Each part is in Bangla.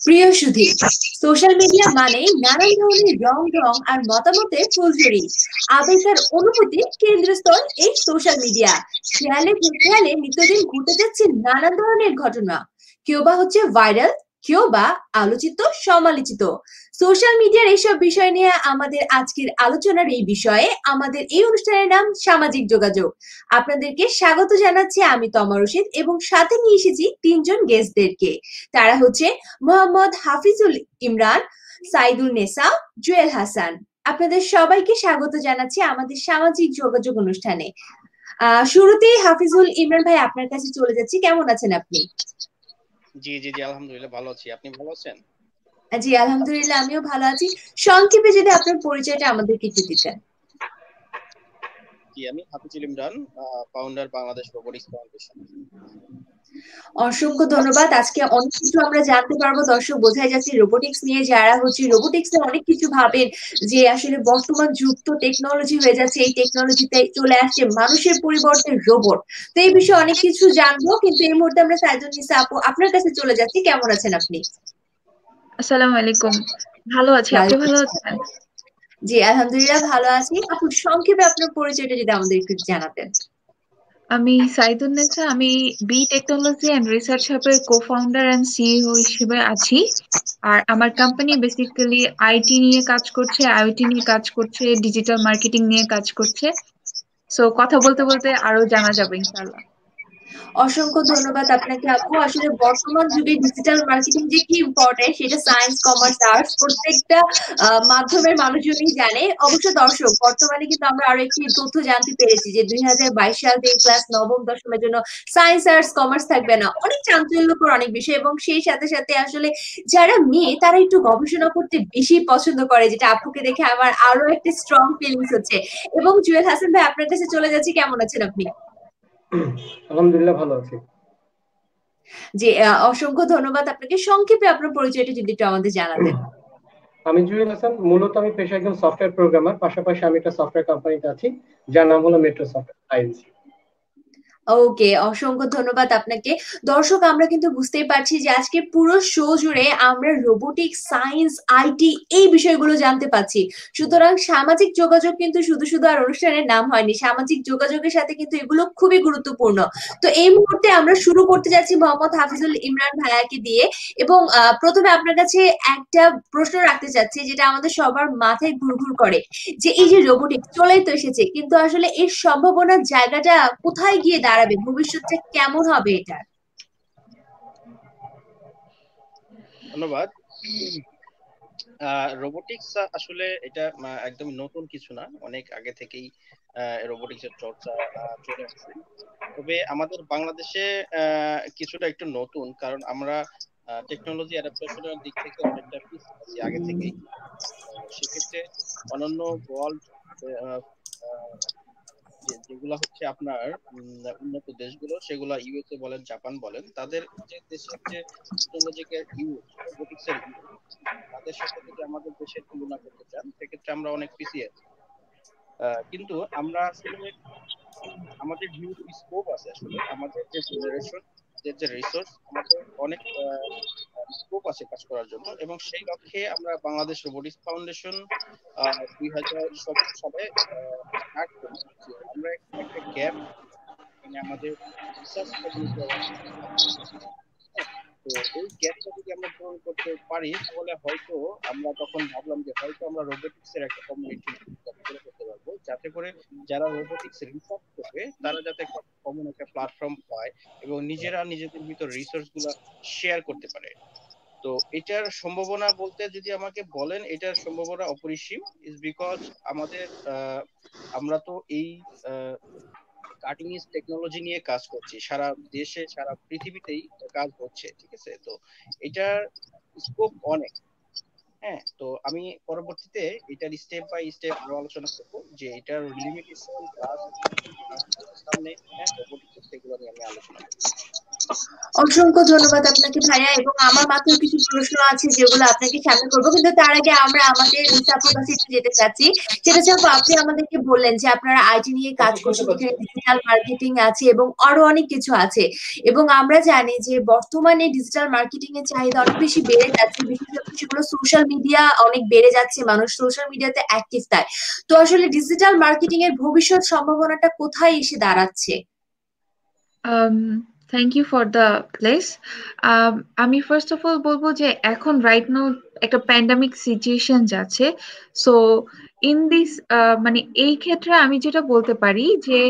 প্রিয় সুধী, সোশ্যাল মিডিয়া মানেই নানান ধরনের রং ঢং আর মতামতের ফুলঝুরি। আবেগ আর অনুভূতির কেন্দ্রস্থল এই সোশ্যাল মিডিয়া। খেয়ালে খেয়ালে নিত্যদিন ঘটে যাচ্ছে নানান ধরনের ঘটনা। কেউ বা হচ্ছে ভাইরাল, কেউ বা আলোচিত, সমালোচিত। সোশ্যাল মিডিয়ার এইসব বিষয় নিয়ে আমাদের আজকের আলোচনার এই বিষয়ে আমাদের এই অনুষ্ঠানের নাম সামাজিক যোগাযোগ। আপনাদেরকে স্বাগত জানাচ্ছি আমি তমা রশিদ এবং সাথে নিয়ে এসেছি তিনজন গেস্টদেরকে। তারা হচ্ছে মোহাম্মদ হাফিজুল ইমরান, সাইদুল নেসা, জুয়েল হাসান। আপনাদের সবাইকে স্বাগত জানাচ্ছি আমাদের সামাজিক যোগাযোগ অনুষ্ঠানে। শুরুতেই হাফিজুল ইমরান ভাই আপনার কাছে চলে যাচ্ছি, কেমন আছেন আপনি? জি জি জি আলহামদুলিল্লাহ ভালো আছি। আপনি ভালো আছেন? জি আলহামদুলিল্লাহ, আমিও ভালো আছি। সংক্ষেপে যদি আপনার পরিচয়টা আমাদেরকে একটু দিতেন। জি, আমি Hafizul Imran, founder Bangladesh robotics foundation. অসংখ্য ধন্যবাদ। আজকে অনেক কিছু আমরা জানতে পারবো। দর্শক, বোঝাই যাচ্ছে রোবোটিক্স নিয়ে যারা হচ্ছে রোবোটিক্স এ অনেক কিছু ভাবেন যে আসলে বর্তমান যুগ তো টেকনোলজি হয়ে যাচ্ছে, এই টেকনোলজিতে চলে আসছে মানুষের পরিবর্তে রোবট। তো এই বিষয়ে অনেক কিছু জানবো, কিন্তু এই মুহূর্তে আমরা সাইদুল নিসা আপু আপনার কাছে চলে যাচ্ছি। কেমন আছেন আপনি? আসসালামু আলাইকুম। ভালো আছি, আপনি ভালো আছেন? জি আলহামদুলিল্লাহ ভালো আছি। আপু সংক্ষেপে আপনার পরিচয়টা যদি আমাদের একটু জানাতেন। আমি সাইদুল নেসা, আমি বি টেকনোলজি এন্ড রিসার্চ হাবের কো-ফাউন্ডার এন্ড সিইও হিসেবে আছি। আর আমার কোম্পানি বেসিক্যালি আইটি নিয়ে কাজ করছে, আইওটি নিয়ে কাজ করছে, ডিজিটাল মার্কেটিং নিয়ে কাজ করছে। সো কথা বলতে বলতে আরো জানা যাবে ইনশাআল্লাহ। অসংখ্য ধন্যবাদ আপনাকে আপু। আসলে বর্তমান যুগে ডিজিটাল মার্কেটিং যে কি ইম্পর্টেন্ট সেটা সায়েন্স, কমার্স, আর্টস প্রত্যেকটা মাধ্যমের মানুষজনই জানে। অবশ্য দর্শক, বর্তমানে কিন্তু আমরা আরো একটি তথ্য জানতে পেরেছি যে 2022 সাল থেকে ক্লাস নবম দশমের জন্য সায়েন্স, আর্টস, কমার্স থাকবে না। অনেক চাঞ্চল্যকর অনেক বিষয়, এবং সেই সাথে সাথে আসলে যারা মেয়ে তারা একটু গবেষণা করতে বেশি পছন্দ করে, যেটা আপুকে দেখে আমার আরো একটা স্ট্রং ফিলিংস হচ্ছে। এবং জুয়েল হাসান ভাই আপনার কাছে চলে যাচ্ছি, কেমন আছেন আপনি? আলহামদুলিল্লাহ ভালো আছি। জি অসংখ্য ধন্যবাদ আপনাকে। সংক্ষেপে আপনার পরিচয়টা যদি একটু আমাদের জানাতেন। আমি জুয়েল হাসান, মূলত আমি পেশায় একজন সফটওয়্যার প্রোগ্রামার, পাশাপাশি আমি একটা সফটওয়্যার কোম্পানিতে আছি যার নাম হলো মেট্রো সফটওয়্যার আইএনসি। ওকে, অসংখ্য ধন্যবাদ আপনাকে। দর্শক, আমরা কিন্তু বুঝতেই পারছি যে আজকে পুরো শো জুড়ে আমরা রোবোটিক্স, সায়েন্স, আইটি এই বিষয়গুলো জানতে পাচ্ছি। সুতরাং সামাজিক যোগাযোগ কিন্তু শুধু শুধু আর অনুষ্ঠানের নাম হয়নি, সামাজিক যোগাযোগের সাথে কিন্তু এগুলো খুবই গুরুত্বপূর্ণ। তো এই মুহূর্তে আমরা শুরু করতে যাচ্ছি মোহাম্মদ হাফিজুল ইমরান ভাইয়াকে দিয়ে। এবং প্রথমে আপনার কাছে একটা প্রশ্ন রাখতে চাচ্ছি, যেটা আমাদের সবার মাথায় ঘুরঘুর করে, যে এই যে রোবোটিক্স চলেই তো এসেছে, কিন্তু আসলে এর সম্ভাবনার জায়গাটা কোথায় গিয়ে দাঁড়াবে, ভবিষ্যৎটা কেমন হবে এটা? ধন্যবাদ। রোবোটিক্স আসলে এটা একদম নতুন কিছু না, অনেক আগে থেকেই রোবোটিক্স এর চর্চা চলে আসছে। তবে আমাদের বাংলাদেশে কিছুটা একটু নতুন, কারণ আমরা টেকনোলজি অ্যাডাপ্টেশনের দিক থেকে অনেকটা পিছিয়ে আছি আগে থেকেই। সেক্ষেত্রে অন্যান্য ওয়ার্ল্ড যেগুলো হচ্ছে আপনার উন্নত দেশগুলো, সেগুলো ইউএসএ বলেন, জাপান বলেন, তাদের যে দেশের যে টেকনোলজিক্যাল ইউজ, রোবোটিক্স এর ইউজ, তাদের সাথে যদি আমাদের দেশের তুলনা করতে চান, সেক্ষেত্রে আমরা অনেক পিছিয়ে আছি। কিন্তু আমরা আসলে আমাদের হিউজ স্কোপ আছে। আসলে আমাদের যে জেনারেশন, যে রিসোর্স, আমাদের অনেক স্কোপ আছে কাজ করার জন্য, এবং সেই লক্ষ্যে আমরা বাংলাদেশ রোবোটিক্স ফাউন্ডেশন 2017 সালে স্টার্ট করি যে আমরা একটা গ্যাপ, মানে আমাদের রিসার্চ কমিউনিটি অনেক আছে। তো এই গ্যাপটা যদি আমরা পূরণ করতে পারি, তাহলে হয়তো আমরা তখন ভাবলাম যে হয়তো আমরা রোবোটিক্স এর একটা কমিউনিটি করে করতে পারবো, যাতে করে যারা রোবোটিক্স রিসার্চ করবে তারা যাতে একটা কমন একটা প্ল্যাটফর্ম পায় এবং নিজেরা নিজেদের ভিতর রিসোর্স গুলা শেয়ার করতে পারে। তো এটার সম্ভাবনা বলতে যদি আমাকে বলেন, এটার সম্ভাবনা অপরিসীম। ইজ বিকজ আমাদের আমরা তো এই কাটিং এজ টেকনোলজি নিয়ে কাজ করছি, সারা দেশে সারা পৃথিবীতেই কাজ হচ্ছে, ঠিক আছে? তো এটার স্কোপ অনেক। হ্যাঁ, তো আমি পরবর্তীতে এটার স্টেপ বাই স্টেপ আরো আলোচনা করবো যে এটার লিমিটেশন প্লাস সামনে, হ্যাঁ, রোবোটিক্স, সেগুলো নিয়ে আমি আলোচনা করবো। অসংখ্য ধন্যবাদ আপনাকে ভাইয়া, এবং আমার মাথায় কিছু প্রশ্ন আছে যেগুলো আপনাকে সামনে করবো, কিন্তু তার আগে আমরা আমাদের রিসাপুর কাছে একটু যেতে চাচ্ছি। সেটা হচ্ছে আপু, আপনি আমাদেরকে বললেন যে আপনারা আইটি নিয়ে কাজ করছেন, যেখানে ডিজিটাল মার্কেটিং আছে এবং আরো অনেক কিছু আছে, এবং আমরা জানি যে বর্তমানে ডিজিটাল মার্কেটিং এর চাহিদা অনেক বেশি বেড়ে যাচ্ছে, বিশেষত সেগুলো সোশ্যাল মিডিয়া অনেক বেড়ে যাচ্ছে, মানুষ সোশ্যাল মিডিয়াতে অ্যাক্টিভ তাই। তো আসলে ডিজিটাল মার্কেটিং এর ভবিষ্যৎ সম্ভাবনাটা কোথায় এসে দাঁড়াচ্ছে? Thank you for the place. আমি ফার্স্ট অফ অল বলবো যে এখন রাইট নাও একটা প্যান্ডামিক সিচুয়েশন যাচ্ছে। সো ইন দিস মানে এই ক্ষেত্রে আমি যেটা বলতে পারি যে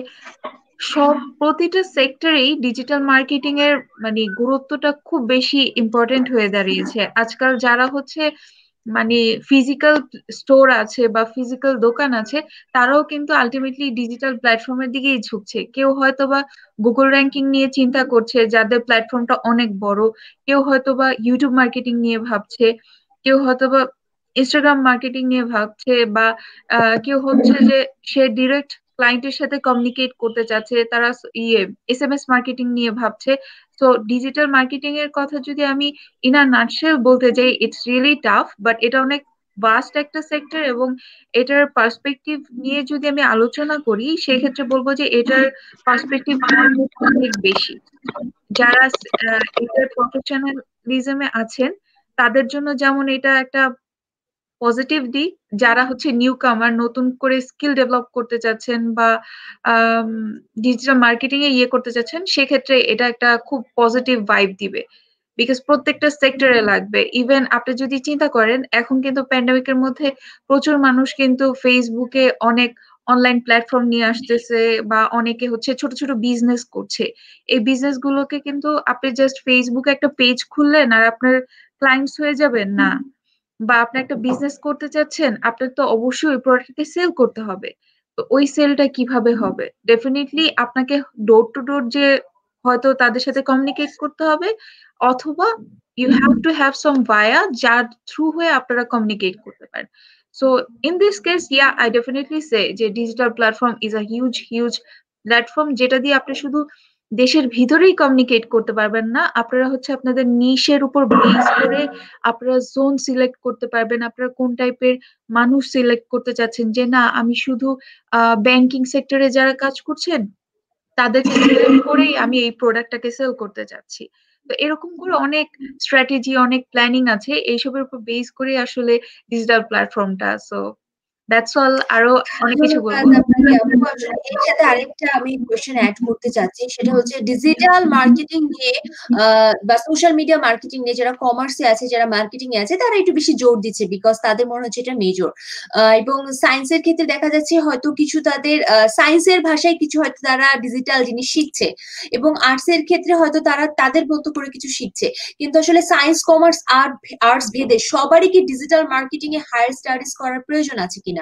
প্রতিটা সেক্টরেই ডিজিটাল মার্কেটিং এর মানে গুরুত্বটা খুব বেশি ইম্পর্টেন্ট হয়ে দাঁড়িয়েছে আজকাল। যারা হচ্ছে মানে ফিজিক্যাল স্টোর আছে বা ফিজিক্যাল দোকান আছে, তারাও কিন্তু আলটিমেটলি ডিজিটাল প্ল্যাটফর্মের দিকেই ঝুঁকছে। কেউ হয়তো বা গুগল র্যাঙ্কিং নিয়ে চিন্তা করছে, যাদের প্ল্যাটফর্মটা অনেক বড়। কেউ হয়তো বা ইউটিউব মার্কেটিং নিয়ে ভাবছে, কেউ হয়তো বা ইনস্টাগ্রাম মার্কেটিং নিয়ে ভাবছে, বা কেউ হচ্ছে যে সে ডিরেক্ট ক্লায়েন্টের সাথে কমিউনিকেট করতে চাচ্ছে, তারা এসএমএস মার্কেটিং নিয়ে ভাবছে। তো ডিজিটাল মার্কেটিং এর কথা যদি আমি ইন আ নাটশেল বলতে যাই, ইটস রিয়েলি টাফ, বাট এটা অনেক ভাস্ট একটা সেক্টর, এবং এটার পার্সপেক্টিভ নিয়ে যদি আমি আলোচনা করি সেক্ষেত্রে বলবো যে এটার পার্সপেক্টিভ অনেক অনেক বেশি। যারা এটার প্রফেশনালিজমে আছেন তাদের জন্য যেমন এটা একটা পজিটিভ দিক, যারা হচ্ছে নিউ কামার নতুন করে স্কিল ডেভেলপ করতে চাচ্ছেন বা ডিজিটাল মার্কেটিং এ করতে চাচ্ছেন, সেক্ষেত্রে এটা একটা খুব পজিটিভ ভাইব দিবে। বিকজ প্রত্যেকটা সেক্টরে লাগবে। ইভেন আপনি যদি চিন্তা করেন, এখন কিন্তু প্যান্ডামিকের মধ্যে প্রচুর মানুষ কিন্তু ফেসবুকে অনেক অনলাইন প্ল্যাটফর্ম নিয়ে আসতেছে, বা অনেকে হচ্ছে ছোট ছোট বিজনেস করছে। এই বিজনেস গুলোকে কিন্তু আপনি জাস্ট ফেসবুকে একটা পেজ খুললেন আর আপনার ক্লায়েন্টস হয়ে যাবেন না। বা আপনি একটা বিজনেস করতে চাচ্ছেন, আপনার তো অবশ্যই ওই প্রোডাক্টকে সেল করতে হবে। তো ওই সেলটা কিভাবে হবে? ডেফিনেটলি আপনাকে ডোর টু ডোর যে হয়তো তাদের সাথে কমিউনিকেট করতে হবে, অথবা you have to have some via যার থ্রু হয়ে আপনারা কমিউনিকেট করতে পারেন। So in this case, I definitely say যে digital platform is a huge huge platform, যেটা দিয়ে আপনি শুধু দেশের ভিতরেই কমিউনিকেট করতে পারবেন না, আপনারা হচ্ছে আপনাদের নিশের উপর বেস করে আপনারা জোন সিলেক্ট করতে পারবেন। আপনারা কোন টাইপের মানুষ সিলেক্ট করতে চাচ্ছেন, যে না আমি শুধু ব্যাংকিং সেক্টরে যারা কাজ করছেন তাদেরকে সিলেক্ট করেই আমি এই প্রোডাক্টটাকে সেল করতে চাচ্ছি। তো এরকম করে অনেক স্ট্র্যাটেজি, অনেক প্ল্যানিং আছে, এইসবের উপর বেস করে আসলে ডিজিটাল প্ল্যাটফর্মটা। So that's all. আরো অনেক কিছু ধন্যবাদ বলবো। আপনাকে আপু। আসলে এর সাথে আরেকটা আমি কোয়েশ্চেন অ্যাড করতে চাচ্ছি, সেটা হচ্ছে ডিজিটাল মার্কেটিং নিয়ে বা সোশ্যাল মিডিয়া মার্কেটিং নিয়ে যারা কমার্সে আছে, যারা মার্কেটিং এ আছে, তারা একটু বেশি জোর দিচ্ছে, বিকজ তাদের মনে হচ্ছে এটা মেজর। এবং সায়েন্সের ক্ষেত্রে দেখা যাচ্ছে হয়তো কিছু তাদের সায়েন্সের ভাষায় কিছু হয়তো তারা ডিজিটাল জিনিস শিখছে, এবং আর্টস এর ক্ষেত্রে হয়তো তারা তাদের মতো করে কিছু শিখছে। কিন্তু আসলে সায়েন্স, কমার্স, আর্টস ভেদে সবারই কি ডিজিটাল মার্কেটিং এ হায়ার স্টাডিজ করার প্রয়োজন আছে কিনা?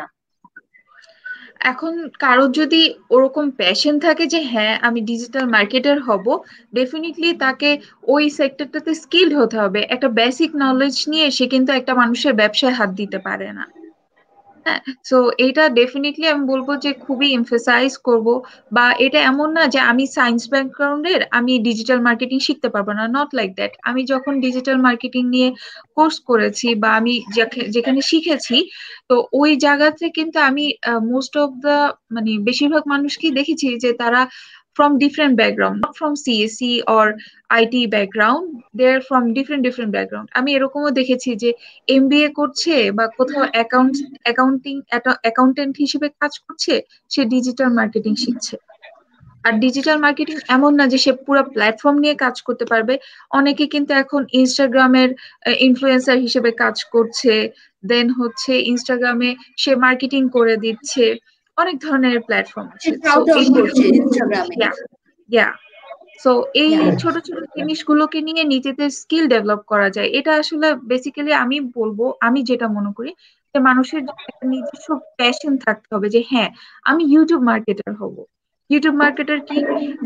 এখন কারোর যদি ওরকম প্যাশন থাকে যে হ্যাঁ আমি ডিজিটাল মার্কেটার হব, ডেফিনেটলি তাকে ওই সেক্টরটাতে স্কিলড হতে হবে। একটা বেসিক নলেজ নিয়ে সে কিন্তু একটা মানুষের ব্যবসায় হাত দিতে পারে না। হ্যাঁ। সো এটা ডেফিনেটলি আমি বলবো যে খুবই এমফেসাইজ করব। বা এটা এমন না যে আমি সায়েন্স ব্যাকগ্রাউন্ডের, আমি ডিজিটাল মার্কেটিং শিখতে পারবো না, নট লাইক দ্যাট। আমি যখন ডিজিটাল মার্কেটিং নিয়ে কোর্স করেছি বা আমি যেখানে শিখেছি, তো ওই জায়গাতে কিন্তু আমি মোস্ট অফ দা মানে বেশিরভাগ মানুষকেই দেখেছি যে তারা from different background, not from CSE or IT background, they're from different background. আমি এরকমও দেখেছি যে এমবিএ করছে বা কোথাও অ্যাকাউন্টেন্ট হিসেবে কাজ করছে, সে ডিজিটাল মার্কেটিং শিখছে। আর ডিজিটাল মার্কেটিং এমন না যে সে পুরো প্ল্যাটফর্ম নিয়ে কাজ করতে পারবে। অনেকে কিন্তু এখন ইনস্টাগ্রামের ইনফ্লুয়েন্সার হিসেবে কাজ করছে, দেন হচ্ছে ইনস্টাগ্রামে সে মার্কেটিং করে দিচ্ছে। অনেক ধরনের প্ল্যাটফর্ম সে আছে। সো ক্রাউড এই ওয়ার্ক করছে ইনস্টাগ্রামে। ইয়া সো এই ছোট ছোট জিনিসগুলোকে নিয়ে নিজেদের স্কিল ডেভেলপ করা যায়। এটা আসলে বেসিক্যালি আমি বলবো, আমি যেটা মনে করি যে মানুষের একটা নিজস্ব প্যাশন থাকতে হবে যে হ্যাঁ আমি ইউটিউব মার্কেটার হব। ইউটিউব মার্কেটার কি,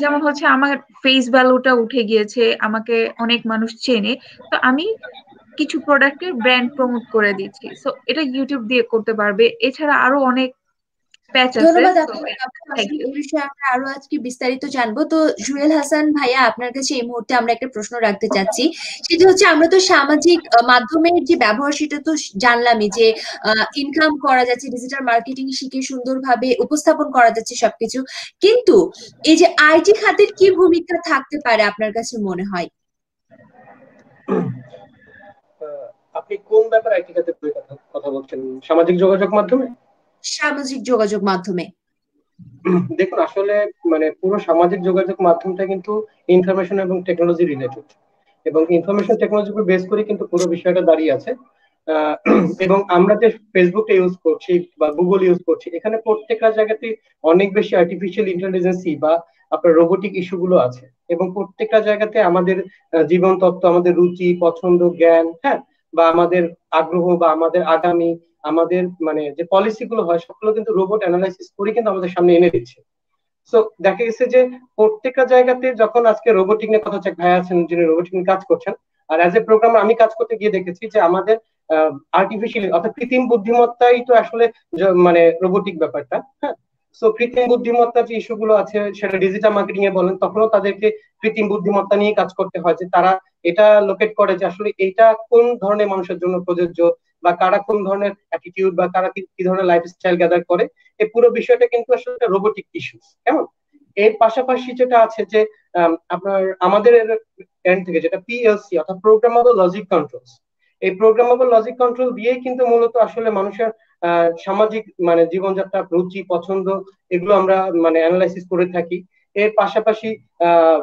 যেমন হচ্ছে আমার ফেস ভ্যালুটা উঠে গিয়েছে, আমাকে অনেক মানুষ চেনে, তো আমি কিছু প্রোডাক্টের ব্র্যান্ড প্রমোট করে দিচ্ছি। সো এটা ইউটিউব দিয়ে করতে পারবে। এছাড়া আরো অনেক প্যাচ আছে। ধন্যবাদ তো আপনাকে। থ্যাংক আসলে ইউ। এই বিষয়ে আমরা আরো আজকে বিস্তারিত জানবো। তো জুয়েল হাসান ভাইয়া, আপনার কাছে এই মুহূর্তে আমরা একটা প্রশ্ন রাখতে চাচ্ছি। সেটা হচ্ছে, আমরা তো সামাজিক মাধ্যমের যে ব্যবহার সেটা তো জানলামই, যে ইনকাম করা যাচ্ছে, ডিজিটাল মার্কেটিং শিখে সুন্দরভাবে উপস্থাপন করা যাচ্ছে সবকিছু, কিন্তু এই যে আইটি খাতের কি ভূমিকা থাকতে পারে আপনার কাছে মনে হয়? আপনি কোন ব্যাপারে আইটি খাতে কথা বলছেন? সামাজিক যোগাযোগ মাধ্যমে? সামাজিক যোগাযোগ মাধ্যমে। দেখুন, আসলে মানে পুরো সামাজিক যোগাযোগ মাধ্যমটা কিন্তু ইনফরমেশন এবং টেকনোলজি রিলেটেড, এবং ইনফরমেশন টেকনোলজির উপর বেস করে কিন্তু পুরো বিষয়টা দাঁড়িয়ে আছে। আহ, এবং আমরা যে ফেসবুকটা ইউজ করছি বা গুগল ইউজ করছি, এখানে প্রত্যেকটা জায়গাতে অনেক বেশি আর্টিফিশিয়াল ইন্টেলিজেন্সি বা আপনার রোবোটিক ইস্যু গুলো আছে। এবং প্রত্যেকটা জায়গাতে আমাদের জীবন তত্ত্ব, আমাদের রুচি পছন্দ, জ্ঞান, হ্যাঁ, বা আমাদের আগ্রহ বা আমাদের আগামী, আমাদের মানে যে পলিসি গুলো হয় সবগুলো কিন্তু রোবট অ্যানালাইসিস করে কিন্তু আমাদের সামনে এনে দিচ্ছে। সো দেখা গেছে যে প্রত্যেকটা জায়গাতে যখন আজকে রোবোটিক নিয়ে কথা হচ্ছে, ভাই আছেন যিনি রোবোটিক নিয়ে কাজ করছেন, আর অ্যাজ এ প্রোগ্রামার আমি কাজ করতে গিয়ে দেখেছি যে আমাদের আর্টিফিশিয়াল অর্থাৎ কৃত্রিম বুদ্ধিমত্তাই তো আসলে মানে রোবোটিক ব্যাপারটা, হ্যাঁ। সো কৃত্রিম বুদ্ধিমত্তার যে ইস্যু গুলো আছে, সেটা ডিজিটাল মার্কেটিং এ বলেন, তখনও তাদেরকে কৃত্রিম বুদ্ধিমত্তা নিয়ে কাজ করতে হয়, যে তারা এটা লোকেট করে যে আসলে এটা কোন ধরনের মানুষের জন্য প্রযোজ্য, বা কারা কোন ধরনের অ্যাটিটিউড বা কারা কি কি ধরনের লাইফস্টাইল গ্যাদার করে। এই পুরো বিষয়টা কিন্তু আসলে রোবোটিক ইস্যু, কেমন। এর পাশাপাশি যেটা আছে যে আপনার আমাদের এন্ড থেকে যেটা পিএলসি অর্থাৎ প্রোগ্রামেবল লজিক কন্ট্রোল, এই প্রোগ্রামেবল লজিক কন্ট্রোল দিয়েই কিন্তু মূলত আসলে মানুষের সামাজিক মানে জীবনযাত্রা, রুচি পছন্দ, এগুলো আমরা মানে অ্যানালাইসিস করে থাকি। এর পাশাপাশি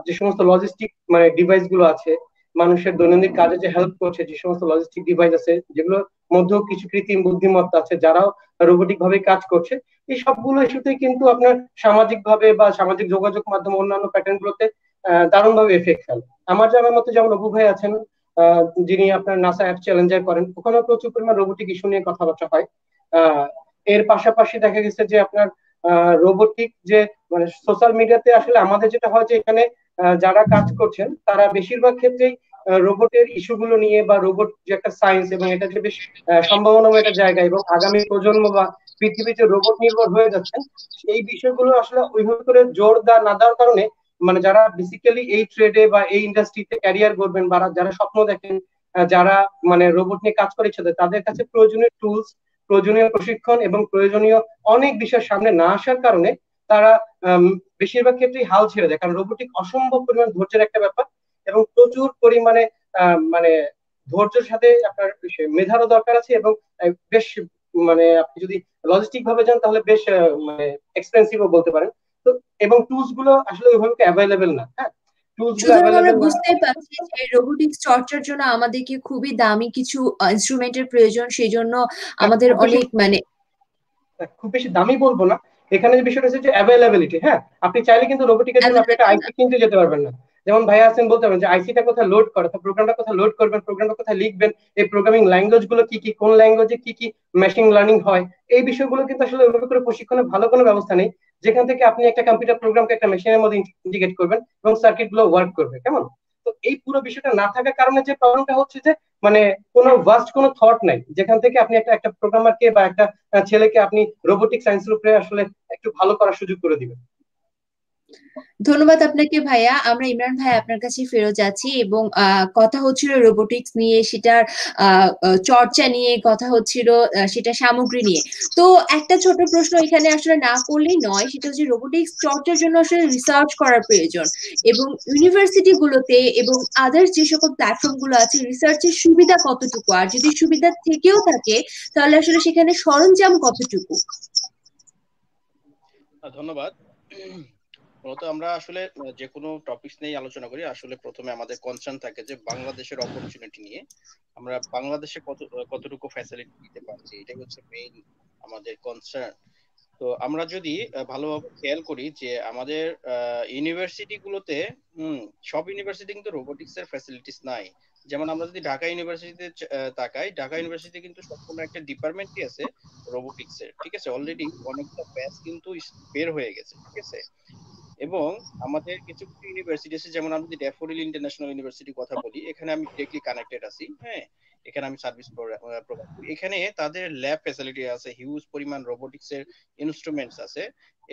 যে সমস্ত লজিস্টিক মানে ডিভাইস গুলো আছে, মানুষের দৈনন্দিন কাজে যে হেল্প করছে যে সমস্ত লজিস্টিক ডিভাইস আছে, যেগুলোর মধ্যেও কিছু কৃত্রিম বুদ্ধিমত্তা আছে যারাও রোবোটিক ভাবে কাজ করছে, এই সবগুলো ইস্যুতেই কিন্তু আপনার সামাজিক ভাবে বা সামাজিক যোগাযোগ মাধ্যম অন্যান্য প্যাটার্ন গুলোতে দারুণ ভাবে এফেক্ট ফেলে। আমার জানার মতো যেমন অপু ভাই আছেন, যিনি আপনার নাসা অ্যাপ চ্যালেঞ্জার করেন, ওখানে প্রচুর পরিমাণ রোবোটিক ইস্যু নিয়ে কথাবার্তা হয়। আহ, এর পাশাপাশি দেখা গেছে যে আপনার রোবোটিক যে মানে সোশ্যাল মিডিয়াতে আসলে আমাদের যেটা হয় যে এখানে যারা কাজ করছেন তারা বেশিরভাগ ক্ষেত্রেই রোবটের ইস্যুগুলো নিয়ে বা রোবট যে একটা সায়েন্স এবং এটা যে বেশ সম্ভাবনাময় একটা জায়গা, এবং আগামী প্রজন্ম বা পৃথিবীতে রোবট নির্ভর হয়ে যাচ্ছেন, এই বিষয়গুলো আসলে ওইভাবে করে জোর না দেওয়ার কারণে মানে যারা বেসিক্যালি এই ট্রেডে বা এই ইন্ডাস্ট্রিতে ক্যারিয়ার করবেন বা যারা স্বপ্ন দেখেন, যারা মানে রোবট নিয়ে কাজ করে ইচ্ছা, তাদের কাছে প্রয়োজনীয় টুলস, প্রয়োজনীয় প্রশিক্ষণ এবং প্রয়োজনীয় অনেক বিষয় সামনে না আসার কারণে তারা বেশিরভাগ ক্ষেত্রেই হাল ছেড়ে দেয়। কারণ রোবোটিক অসম্ভব পরিমাণ ধৈর্যের একটা ব্যাপার, এবং প্রচুর পরিমাণে মানে ধৈর্যের সাথে আপনার মেধারও দরকার আছে, এবং বেশ মানে আপনি যদি লজিস্টিক ভাবে যান তাহলে বেশ মানে এক্সপেন্সিভও বলতে পারেন। তো এবং টুলস গুলো আসলে ওইভাবে অ্যাভেলেবেল না, হ্যাঁ, টুলস গুলো সুতরাং আমরা অ্যাভেলেবেল না। বুঝতেই পারছি যে রোবোটিক্স চর্চার জন্য আমাদেরকে খুবই দামি কিছু ইনস্ট্রুমেন্টের প্রয়োজন, সেই জন্য আমাদের খুব বেশি অনেক মানে খুব বেশি দামি বলবো না, এখানে যে বিষয়টা হচ্ছে যে অ্যাভেলেবিলিটি, হ্যাঁ। আপনি চাইলে কিন্তু রোবোটিকের জন্য আপনি একটা আইসি কিনতে যেতে পারবেন না। যেমন ভাইয়া আছেন বলতে পারবেন যে আইসিটা কোথায় লোড করে, প্রোগ্রামটা কোথায় লোড করবেন, প্রোগ্রামটা কোথায় লিখবেন, এই প্রোগ্রামিং ল্যাঙ্গুয়েজ গুলো কি কি, কোন ল্যাঙ্গুয়েজে কি কি মেশিন লার্নিং হয়, এই বিষয়গুলো কিন্তু আসলে ওইভাবে করে প্রশিক্ষণের ভালো কোনো ব্যবস্থা নেই যেখান থেকে আপনি একটা কম্পিউটার প্রোগ্রামকে একটা মেশিনের মধ্যে ইন্টিগ্রেট করবেন এবং সার্কিট গুলো ওয়ার্ক করবে, কেমন। তো এই পুরো বিষয়টা না থাকার কারণে যে প্রবলেমটা হচ্ছে যে মানে কোনো ভাস্ট কোনো থট নাই যেখান থেকে আপনি একটা একটা প্রোগ্রামারকে বা একটা ছেলেকে আপনি রোবোটিক সায়েন্সের উপরে আসলে একটু ভালো করার সুযোগ করে দিবেন। ধন্যবাদ আপনাকে ভাইয়া। আমরা ইমরান ভাই আপনার কাছে ফেরত যাচ্ছি, এবং কথা হচ্ছিল রোবোটিক্স নিয়ে, সেটার চর্চা নিয়ে কথা হচ্ছিল, সেটা সামগ্রী নিয়ে। তো একটা ছোট প্রশ্ন এখানে আসলে না করলেই নয়, সেটা হচ্ছে রোবোটিক্স চর্চার জন্য আসলে রিসার্চ করার প্রয়োজন, এবং ইউনিভার্সিটি গুলোতে এবং আদার্স যে সকল প্ল্যাটফর্ম গুলো আছে, রিসার্চের সুবিধা কতটুকু, আর যদি সুবিধা থেকেও থাকে তাহলে আসলে সেখানে সরঞ্জাম কতটুকু? ধন্যবাদ। মূলত আমরা আসলে যে কোনো টপিকস নিয়ে আলোচনা করি, আসলে প্রথমে আমাদের কনসার্ন থাকে যে বাংলাদেশের অপরচুনিটি নিয়ে আমরা বাংলাদেশে কতটুকু ফ্যাসিলিটি দিতে পারছি, এটাই হচ্ছে মেইন আমাদের কনসার্ন। তো আমরা যদি ভালোভাবে খেয়াল করি যে আমাদের ইউনিভার্সিটি গুলোতে সব ইউনিভার্সিটি কিন্তু রোবোটিক্স এর ফ্যাসিলিটিস নাই। যেমন আমরা যদি ঢাকা ইউনিভার্সিটিতে তাকাই, ঢাকা ইউনিভার্সিটি কিন্তু সম্পূর্ণ একটা ডিপার্টমেন্টই আছে রোবোটিক্স এর, ঠিক আছে। অলরেডি অনেকটা ব্যাচ কিন্তু বের হয়ে গেছে, ঠিক আছে। এবং আমাদের কিছু কিছু ইউনিভার্সিটি আছে, যেমন আমি যদি ড্যাফোডিল ইন্টারন্যাশনাল ইউনিভার্সিটির কথা বলি, এখানে আমি ডিরেক্টলি কানেক্টেড আছি, হ্যাঁ। এখানে আমি সার্ভিস প্রোভাইড করি। এখানে তাদের ল্যাব ফ্যাসিলিটি আছে, হিউজ পরিমাণ রোবোটিক্স এর ইনস্ট্রুমেন্টস আছে,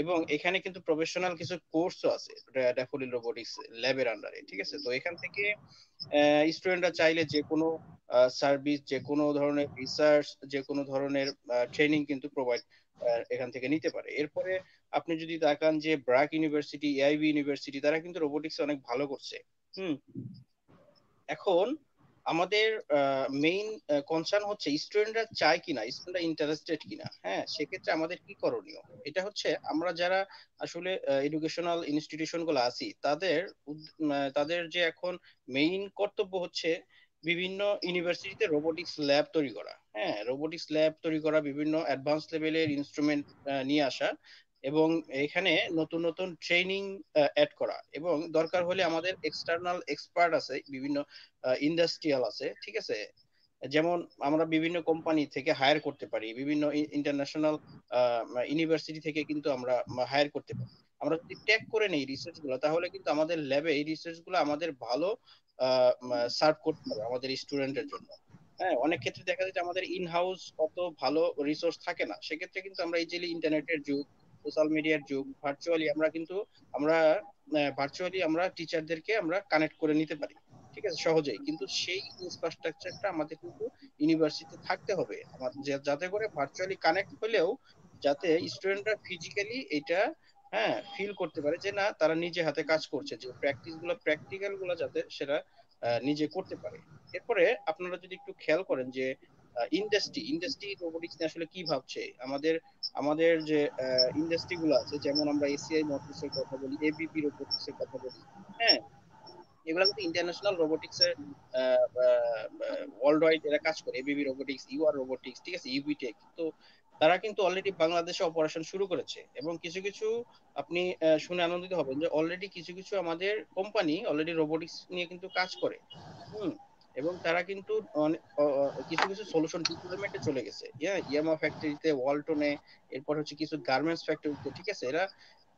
এবং এখানে কিন্তু প্রফেশনাল কিছু কোর্সও আছে ড্যাফোডিল রোবোটিক্স ল্যাবের আন্ডারে। ঠিক আছে, তো এখান থেকে স্টুডেন্টরা চাইলে যে কোনো সার্ভিস, যে কোনো ধরনের রিসার্চ, যে কোনো ধরনের ট্রেনিং কিন্তু প্রোভাইড এখান থেকে নিতে পারে। এরপরে আপনি যদি তাকান যে ব্র্যাক ইউনিভার্সিটি, এআইবি ইউনিভার্সিটি, তারা কিন্তু রোবোটিক্স অনেক ভালো করছে। এখন আমাদের মেইন কনসার্ন হচ্ছে স্টুডেন্টরা চায় কিনা, স্টুডেন্টরা ইন্টারেস্টেড কিনা। হ্যাঁ, সেক্ষেত্রে আমাদের কি করণীয়, এটা হচ্ছে আমরা যারা আসলে এডুকেশনাল ইনস্টিটিউশন গুলো আছি, তাদের যে এখন মেইন কর্তব্য হচ্ছে বিভিন্ন ইউনিভার্সিটিতে রোবোটিক্স ল্যাব তৈরি করা। হ্যাঁ, রোবোটিক্স ল্যাব তৈরি করা, বিভিন্ন অ্যাডভান্স লেভেলের ইনস্ট্রুমেন্ট নিয়ে আসা, এবং এখানে নতুন নতুন ট্রেনিং অ্যাড করা, এবং দরকার হলে আমাদের এক্সটার্নাল এক্সপার্ট আছে, বিভিন্ন ইন্ডাস্ট্রিয়াল আছে। ঠিক আছে, যেমন আমরা বিভিন্ন কোম্পানি থেকে হায়ার করতে পারি, বিভিন্ন ইন্টারন্যাশনাল ইউনিভার্সিটি থেকে কিন্তু আমরা হায়ার করতে পারি। আমরা যদি ট্যাগ করে নেই রিসার্চ গুলো, তাহলে কিন্তু আমাদের ল্যাবে এই রিসার্চ গুলো আমাদের ভালো সার্ভ করতে হবে আমাদের স্টুডেন্টের জন্য। হ্যাঁ, অনেক ক্ষেত্রে দেখা যায় যে আমাদের ইন হাউস অত ভালো রিসোর্স থাকে না, সেক্ষেত্রে কিন্তু আমরা এই যে ইন্টারনেটের যুগ, সোশ্যাল মিডিয়ার যুগ, ভার্চুয়ালি আমরা টিচারদেরকে আমরা কানেক্ট করে নিতে পারি। ঠিক আছে, সহজেই। কিন্তু সেই ইনফ্রাস্ট্রাকচারটা আমাদের কিন্তু ইউনিভার্সিটিতে থাকতে হবে, যাতে করে ভার্চুয়ালি কানেক্ট হলেও যাতে স্টুডেন্টরা ফিজিক্যালি এটা ফিল করতে পারে যে না, তারা নিজে হাতে কাজ করছে, যে প্র্যাকটিক্যাল গুলো যাতে সেটা নিজে করতে পারে। এরপরে আপনারা যদি একটু খেয়াল করেন যে ইন্ডাস্ট্রি রোবোটিক্স নিয়ে আসলে কি ভাবছে, আমাদের আমাদের যে ইন্ডাস্ট্রি গুলো আছে, যেমন আমরা এসিআই মোটরস এর কথা বলি, এবিপি রোবোটিক্স এর কথা বলি। হ্যাঁ, এগুলা কিন্তু ইন্টারন্যাশনাল রোবোটিক্স এর ওয়ার্ল্ড ওয়াইড এরা কাজ করে। এবিবি রোবোটিক্স, ইউআর রোবোটিক্স, ঠিক আছে, ইউবিটেক, তো তারা কিন্তু অলরেডি বাংলাদেশে অপারেশন শুরু করেছে, এবং কিছু কিছু আপনি শুনে আনন্দিত হবেন যে অলরেডি কিছু কিছু আমাদের কোম্পানি অলরেডি রোবোটিক্স নিয়ে কিন্তু কাজ করে। হুম, এবং তারা কিন্তু কিছু কিছু সলিউশন ডিপ্লয়মেন্টে চলে গেছে। ইয়ামা ফ্যাক্টরিতে, ওয়ালটনে, এরপর হচ্ছে কিছু গার্মেন্টস ফ্যাক্টরিতে। ঠিক আছে, এরা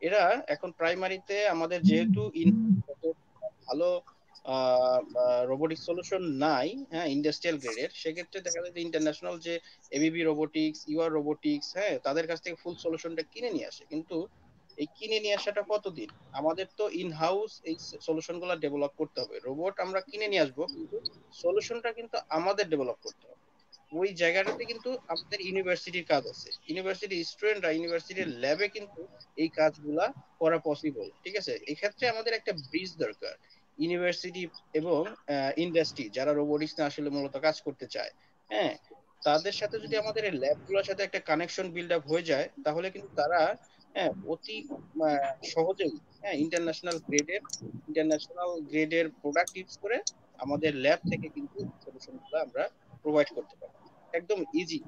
এরা এখন প্রাইমারিতে আমাদের যেহেতু ভালো রোবোটিক সলিউশন নাই, হ্যাঁ, ইন্ডাস্ট্রিয়াল গ্রেডের, সেক্ষেত্রে দেখা যায় যে ইন্টারন্যাশনাল যে এবিবি রোবোটিক্স, ইউআর রোবোটিক্স, হ্যাঁ, তাদের কাছ থেকে ফুল সলিউশনটা কিনে নিয়ে আসে। কিন্তু এই কিনে নিয়ে আসাটা কতদিন, আমাদের তো ইন হাউস এই সলিউশন গুলা ডেভেলপ করতে হবে। রোবট আমরা কিনে নিয়ে আসবো, কিন্তু সলিউশনটা কিন্তু আমাদের ডেভেলপ করতে হবে। ওই জায়গাটাতে কিন্তু আমাদের ইউনিভার্সিটির কাজ আছে, ইউনিভার্সিটি স্টুডেন্টরা ইউনিভার্সিটির ল্যাবে কিন্তু এই কাজগুলা করা পসিবল। ঠিক আছে, এক্ষেত্রে আমাদের একটা ব্রিজ দরকার, ইউনিভার্সিটি এবং ইন্ডাস্ট্রি যারা রোবোটিক্স নিয়ে আসলে মূলত কাজ করতে চায়। হ্যাঁ, তাদের সাথে যদি আমাদের এই ল্যাবগুলোর সাথে একটা কানেকশন বিল্ড আপ হয়ে যায়, তাহলে কিন্তু তারা অতি সহজেই ইন্টারন্যাশনাল গ্রেডের প্রোডাক্ট ইউজ করে আমাদের ল্যাব থেকে কিন্তু সলিউশনগুলো আমরা প্রোভাইড করতে পারি একদম ইজি।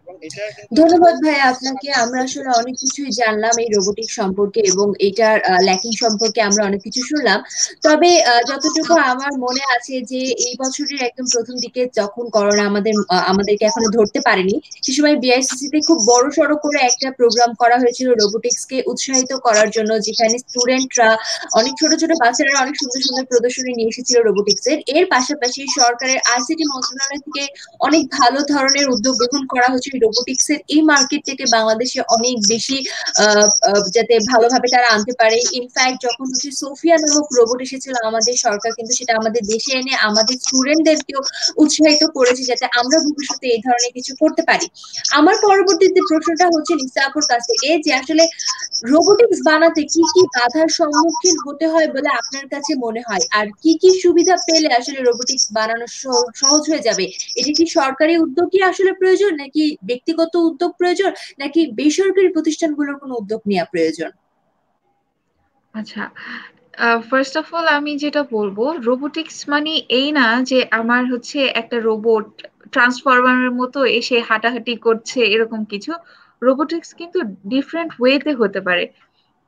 এবং এটা কিন্তু ধন্যবাদ ভাইয়া আপনাকে। আমরা আসলে অনেক কিছুই জানলাম এই রোবোটিক সম্পর্কে এবং এটার ল্যাকিং সম্পর্কে আমরা অনেক কিছু শুনলাম। তবে যতটুকু আমার মনে আছে যে এই বছরের একদম প্রথম দিকে যখন করোনা আমাদেরকে এখনো ধরতে পারেনি, সে সময় বিআইসিসি তে খুব বড় সড়ো করে একটা প্রোগ্রাম করা হয়েছিল রোবোটিক্স কে উৎসাহিত করার জন্য, যেখানে স্টুডেন্টরা, অনেক ছোট ছোট বাচ্চারা অনেক সুন্দর সুন্দর প্রদর্শনী নিয়ে এসেছিল রোবোটিক্স এর পাশাপাশি সরকারের আইসিটি মন্ত্রণালয় থেকে অনেক ভালো ধরনের উদ্যোগ গ্রহণ করা হচ্ছে রোবোটিক্স এর এই মার্কেটটাকে বাংলাদেশে অনেক বেশি যাতে ভালোভাবে তারা আনতে পারে। ইনফ্যাক্ট যখন হচ্ছে সোফিয়া নামক রোবট এসেছিল, আমাদের সরকার কিন্তু সেটা আমাদের দেশে এনে আমাদের স্টুডেন্টদেরকেও উৎসাহিত করেছে যাতে আমরা ভবিষ্যতে এই ধরনের কিছু করতে পারি। আমার পরবর্তীতে প্রশ্নটা হচ্ছে নিসা আপুর কাছ থেকে, যে আসলে রোবোটিক্স বানাতে কি কি বাধার সম্মুখীন হতে হয় বলে আপনার কাছে মনে হয়, আর কি কি সুবিধা পেলে আসলে রোবোটিক্স বানানো সহজ হয়ে যাবে? এটা কি সরকারি উদ্যোগই আসলে প্রয়োজন, নাকি ব্যক্তিগত উদ্যোগ প্রয়োজন, নাকি বেসরকারি প্রতিষ্ঠানগুলোর কোনো উদ্যোগ নেওয়া প্রয়োজন? আচ্ছা, ফার্স্ট অফ অল আমি যেটা বলবো, রোবোটিক্স মানে এই না যে আমার হচ্ছে একটা রোবট ট্রান্সফরমারের মতো এসে হাঁটাহাঁটি করছে এরকম কিছু। রোবোটিক্স কিন্তু ডিফারেন্ট ওয়েতে হতে পারে।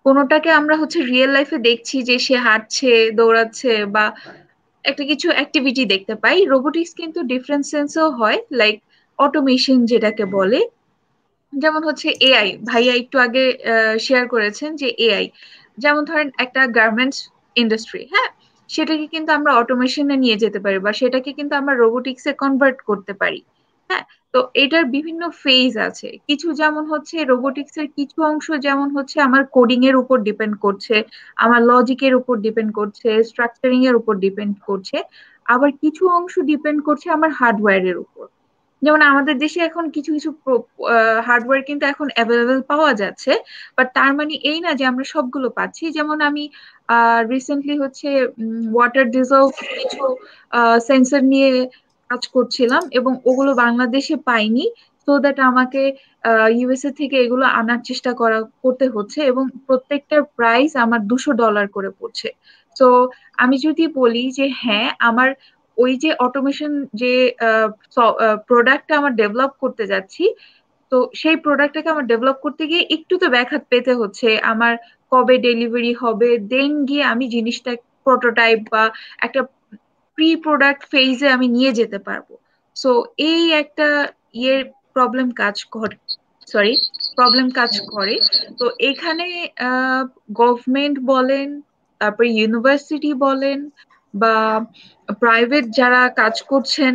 কোনোটাকে আমরা হচ্ছে রিয়েল লাইফে দেখছি যে সে হাঁটছে, দৌড়াচ্ছে, বা একটা কিছু অ্যাক্টিভিটি দেখতে পাই। রোবোটিক্স কিন্তু ডিফারেন্ট সেন্সেও হয়, লাইক অটোমেশন যেটাকে বলে। যেমন হচ্ছে এআই, ভাইয়া একটু আগে শেয়ার করেছেন যে এআই, যেমন ধরেন একটা গার্মেন্টস ইন্ডাস্ট্রি, হ্যাঁ, সেটাকে কিন্তু আমরা অটোমেশনে নিয়ে যেতে পারি বা সেটাকে কিন্তু আমরা রোবোটিক্সে কনভার্ট করতে পারি। হ্যাঁ, তো এটার বিভিন্ন ফেজ আছে। কিছু যেমন হচ্ছে রোবোটিক্স এর কিছু অংশ যেমন হচ্ছে আমার কোডিং এর উপর ডিপেন্ড করছে, আমার লজিকের উপর ডিপেন্ড করছে, স্ট্রাকচারিং এর উপর ডিপেন্ড করছে। আবার কিছু অংশ ডিপেন্ড করছে আমার হার্ডওয়্যারের উপর। যেমন আমাদের দেশে এখন কিছু কিছু হার্ডওয়্যার কিন্তু এখন অ্যাভেলেবেল পাওয়া যাচ্ছে, বাট তার মানে এই না যে আমরা সবগুলো পাচ্ছি। যেমন আমি রিসেন্টলি হচ্ছে ওয়াটার ডিজলভ কিছু সেন্সর নিয়ে কাজ করছিলাম এবং ওগুলো বাংলাদেশে পাইনি, সো দ্যাট আমাকে ইউএসএ থেকে এগুলো আনার চেষ্টা করতে হচ্ছে এবং প্রত্যেকটার প্রাইস আমার $200 করে পড়ছে। তো আমি যদি বলি যে হ্যাঁ, আমার ওই যে অটোমেশন যে প্রোডাক্টটা আমার ডেভেলপ করতে যাচ্ছি, তো সেই প্রোডাক্টটাকে আমার ডেভেলপ করতে গিয়ে একটু তো ব্যাঘাত পেতে হচ্ছে। আমার কবে ডেলিভারি হবে, দেন গিয়ে আমি জিনিসটা প্রোটোটাইপ বা একটা প্রি প্রোডাক্ট ফেজে আমি নিয়ে যেতে পারবো। সো এই একটা ইয়ের প্রবলেম কাজ করে, সরি, প্রবলেম কাজ করে। তো এখানে গভর্নমেন্ট বলেন, তারপরে ইউনিভার্সিটি বলেন বা প্রাইভেট যারা কাজ করছেন,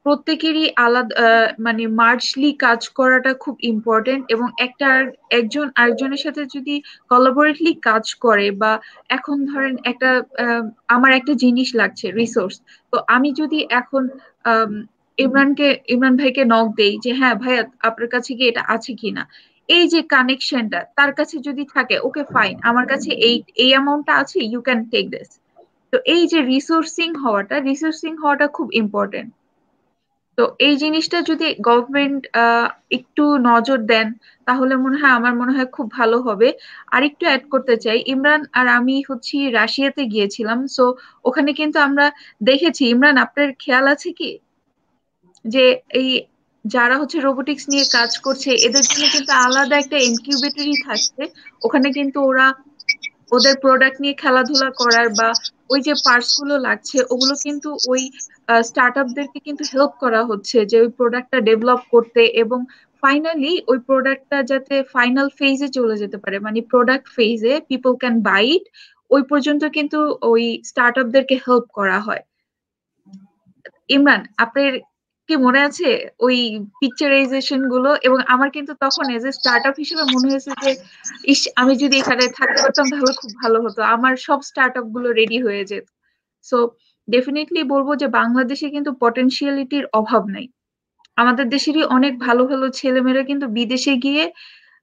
প্রত্যেকেরই আলাদা মানে মার্জলি কাজ করাটা খুব ইম্পর্টেন্ট। এবং একজন আরেকজনের সাথে যদি কোলাবোরেটলি কাজ করে বা এখন ধরেন একটা আমার একটা জিনিস লাগছে রিসোর্স, তো আমি যদি এখন আম, ইমরান ভাইকে নক দেই যে হ্যাঁ ভাইয়া আপনার কাছে কি এটা আছে কিনা, এই যে কানেকশনটা তার কাছে যদি থাকে, ওকে ফাইন, আমার কাছে এই এই অ্যামাউন্টটা আছে, ইউ ক্যান টেক দিস। তো এই যে রিসোর্সিং হওয়াটা খুব ইম্পর্টেন্ট। তো এই জিনিসটা যদি গভর্নমেন্ট একটু নজর দেন, তাহলে আমার মনে হয় খুব ভালো হবে। আর একটু অ্যাড করতে চাই, ইমরান আর আমি হচ্ছে রাশিয়াতে গিয়েছিলাম, সো ওখানে কিন্তু আমরা দেখেছি, ইমরান আপনার খেয়াল আছে কি যে এই যারা হচ্ছে রোবোটিক্স নিয়ে কাজ করছে এদের জন্য কিন্তু আলাদা একটা ইনকিউবেটরই থাকছে। ওখানে কিন্তু ওরা ওদের প্রোডাক্ট নিয়ে খেলাধুলা করার বা ওই যে পার্টস গুলো লাগছে ওগুলো কিন্তু ওই স্টার্ট আপদেরকে কিন্তু হেল্প করা হচ্ছে যে ওই প্রোডাক্টটা ডেভেলপ করতে, এবং ফাইনালি ওই প্রোডাক্টটা যাতে ফাইনাল ফেজে চলে যেতে পারে, মানে প্রোডাক্ট ফেজে পিপল ক্যান বাই ইট, ওই পর্যন্ত কিন্তু ওই স্টার্ট আপদেরকে হেল্প করা হয়। ইমরান, আপনার কি মনে আছে ওই পিকচারাইজেশন গুলো? এবং আমার কিন্তু তখন এজ এ স্টার্ট আপ হিসেবে মনে হয়েছে যে ইস, আমি যদি এখানে থাকতে পারতাম তাহলে খুব ভালো হতো, আমার সব স্টার্ট আপ গুলো রেডি হয়ে যেত। সো ডেফিনেটলি বলবো যে বাংলাদেশে কিন্তু পটেনশিয়ালিটির অভাব নাই। আমাদের দেশেরই অনেক ভালো ভালো ছেলেমেয়েরা কিন্তু বিদেশে গিয়ে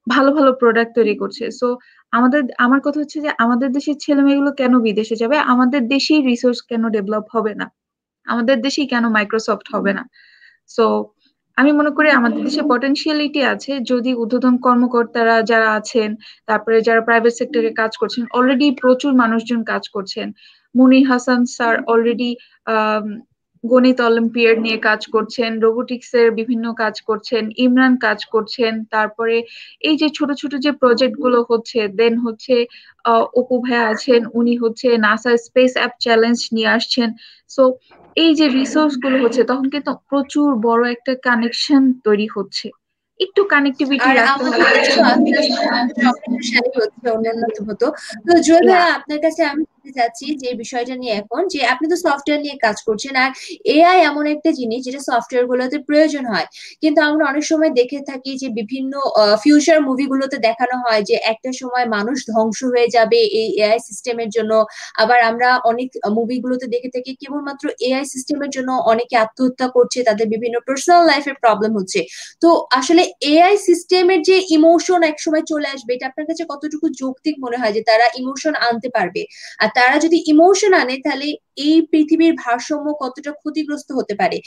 ভালো ভালো প্রোডাক্ট তৈরি করছে। সো আমার কথা হচ্ছে যে আমাদের দেশের ছেলেমেয়েগুলো কেন বিদেশে যাবে? আমাদের দেশেই রিসোর্স কেন ডেভেলপ হবে না? আমাদের দেশেই কেন মাইক্রোসফট হবে না? সো আমি মনে করি আমাদের দেশে পটেনশিয়ালিটি আছে, যদি ঊর্ধ্বতন কর্মকর্তারা যারা আছেন, তারপরে যারা প্রাইভেট সেক্টরে কাজ করছেন, অলরেডি প্রচুর মানুষজন কাজ করছেন। মুনির হাসান স্যার অলরেডি গণিত অলিম্পিয়াড নিয়ে কাজ করছেন, রোবোটিক্স এর বিভিন্ন কাজ করছেন, ইমরান কাজ করছেন, তারপরে এই যে ছোট ছোট যে প্রজেক্ট গুলো হচ্ছে, দেন হচ্ছে অপু ভাইয়া আছেন, উনি হচ্ছে নাসা স্পেস অ্যাপ চ্যালেঞ্জ নিয়ে আসছেন। সো এই যে রিসোর্স গুলো হচ্ছে তখন কিন্তু প্রচুর বড় একটা কানেকশন তৈরি হচ্ছে। একটু কানেক্টিভিটি আর রাখতে আমাদের হবে। দেশে আস্তে আস্তে আমাদের সম্প্রসারী হচ্ছে, উন্নত হতো। তো জুয়েল ইয়া, ভাইয়া, আপনার কাছে আমি জানতে চাচ্ছি যে বিষয়টা নিয়ে, এখন যে আপনি তো সফটওয়্যার নিয়ে কাজ করছেন, আর এআই এমন একটা জিনিস যেটা সফটওয়্যার গুলোতে প্রয়োজন হয়, কিন্তু আমরা অনেক সময় দেখে থাকি যে বিভিন্ন ফিউচার মুভিগুলোতে দেখানো হয় যে একটা সময় মানুষ ধ্বংস হয়ে যাবে এই এআই সিস্টেমের জন্য। আবার আমরা অনেক মুভিগুলোতে দেখে থাকি কেবলমাত্র এআই সিস্টেমের জন্য অনেকে আত্মহত্যা করছে, তাদের বিভিন্ন পার্সোনাল লাইফে প্রবলেম হচ্ছে। তো আসলে এআই সিস্টেমের যে ইমোশন একসময় চলে আসবে, এটা আপনার কাছে কতটুকু যৌক্তিক মনে হয় যে তারা ইমোশন আনতে পারবে? আর তারা যদি ইমোশন আনে, তাহলে এই পৃথিবীর ভারসাম্য কতটা ক্ষতিগ্রস্ত হতে পারে?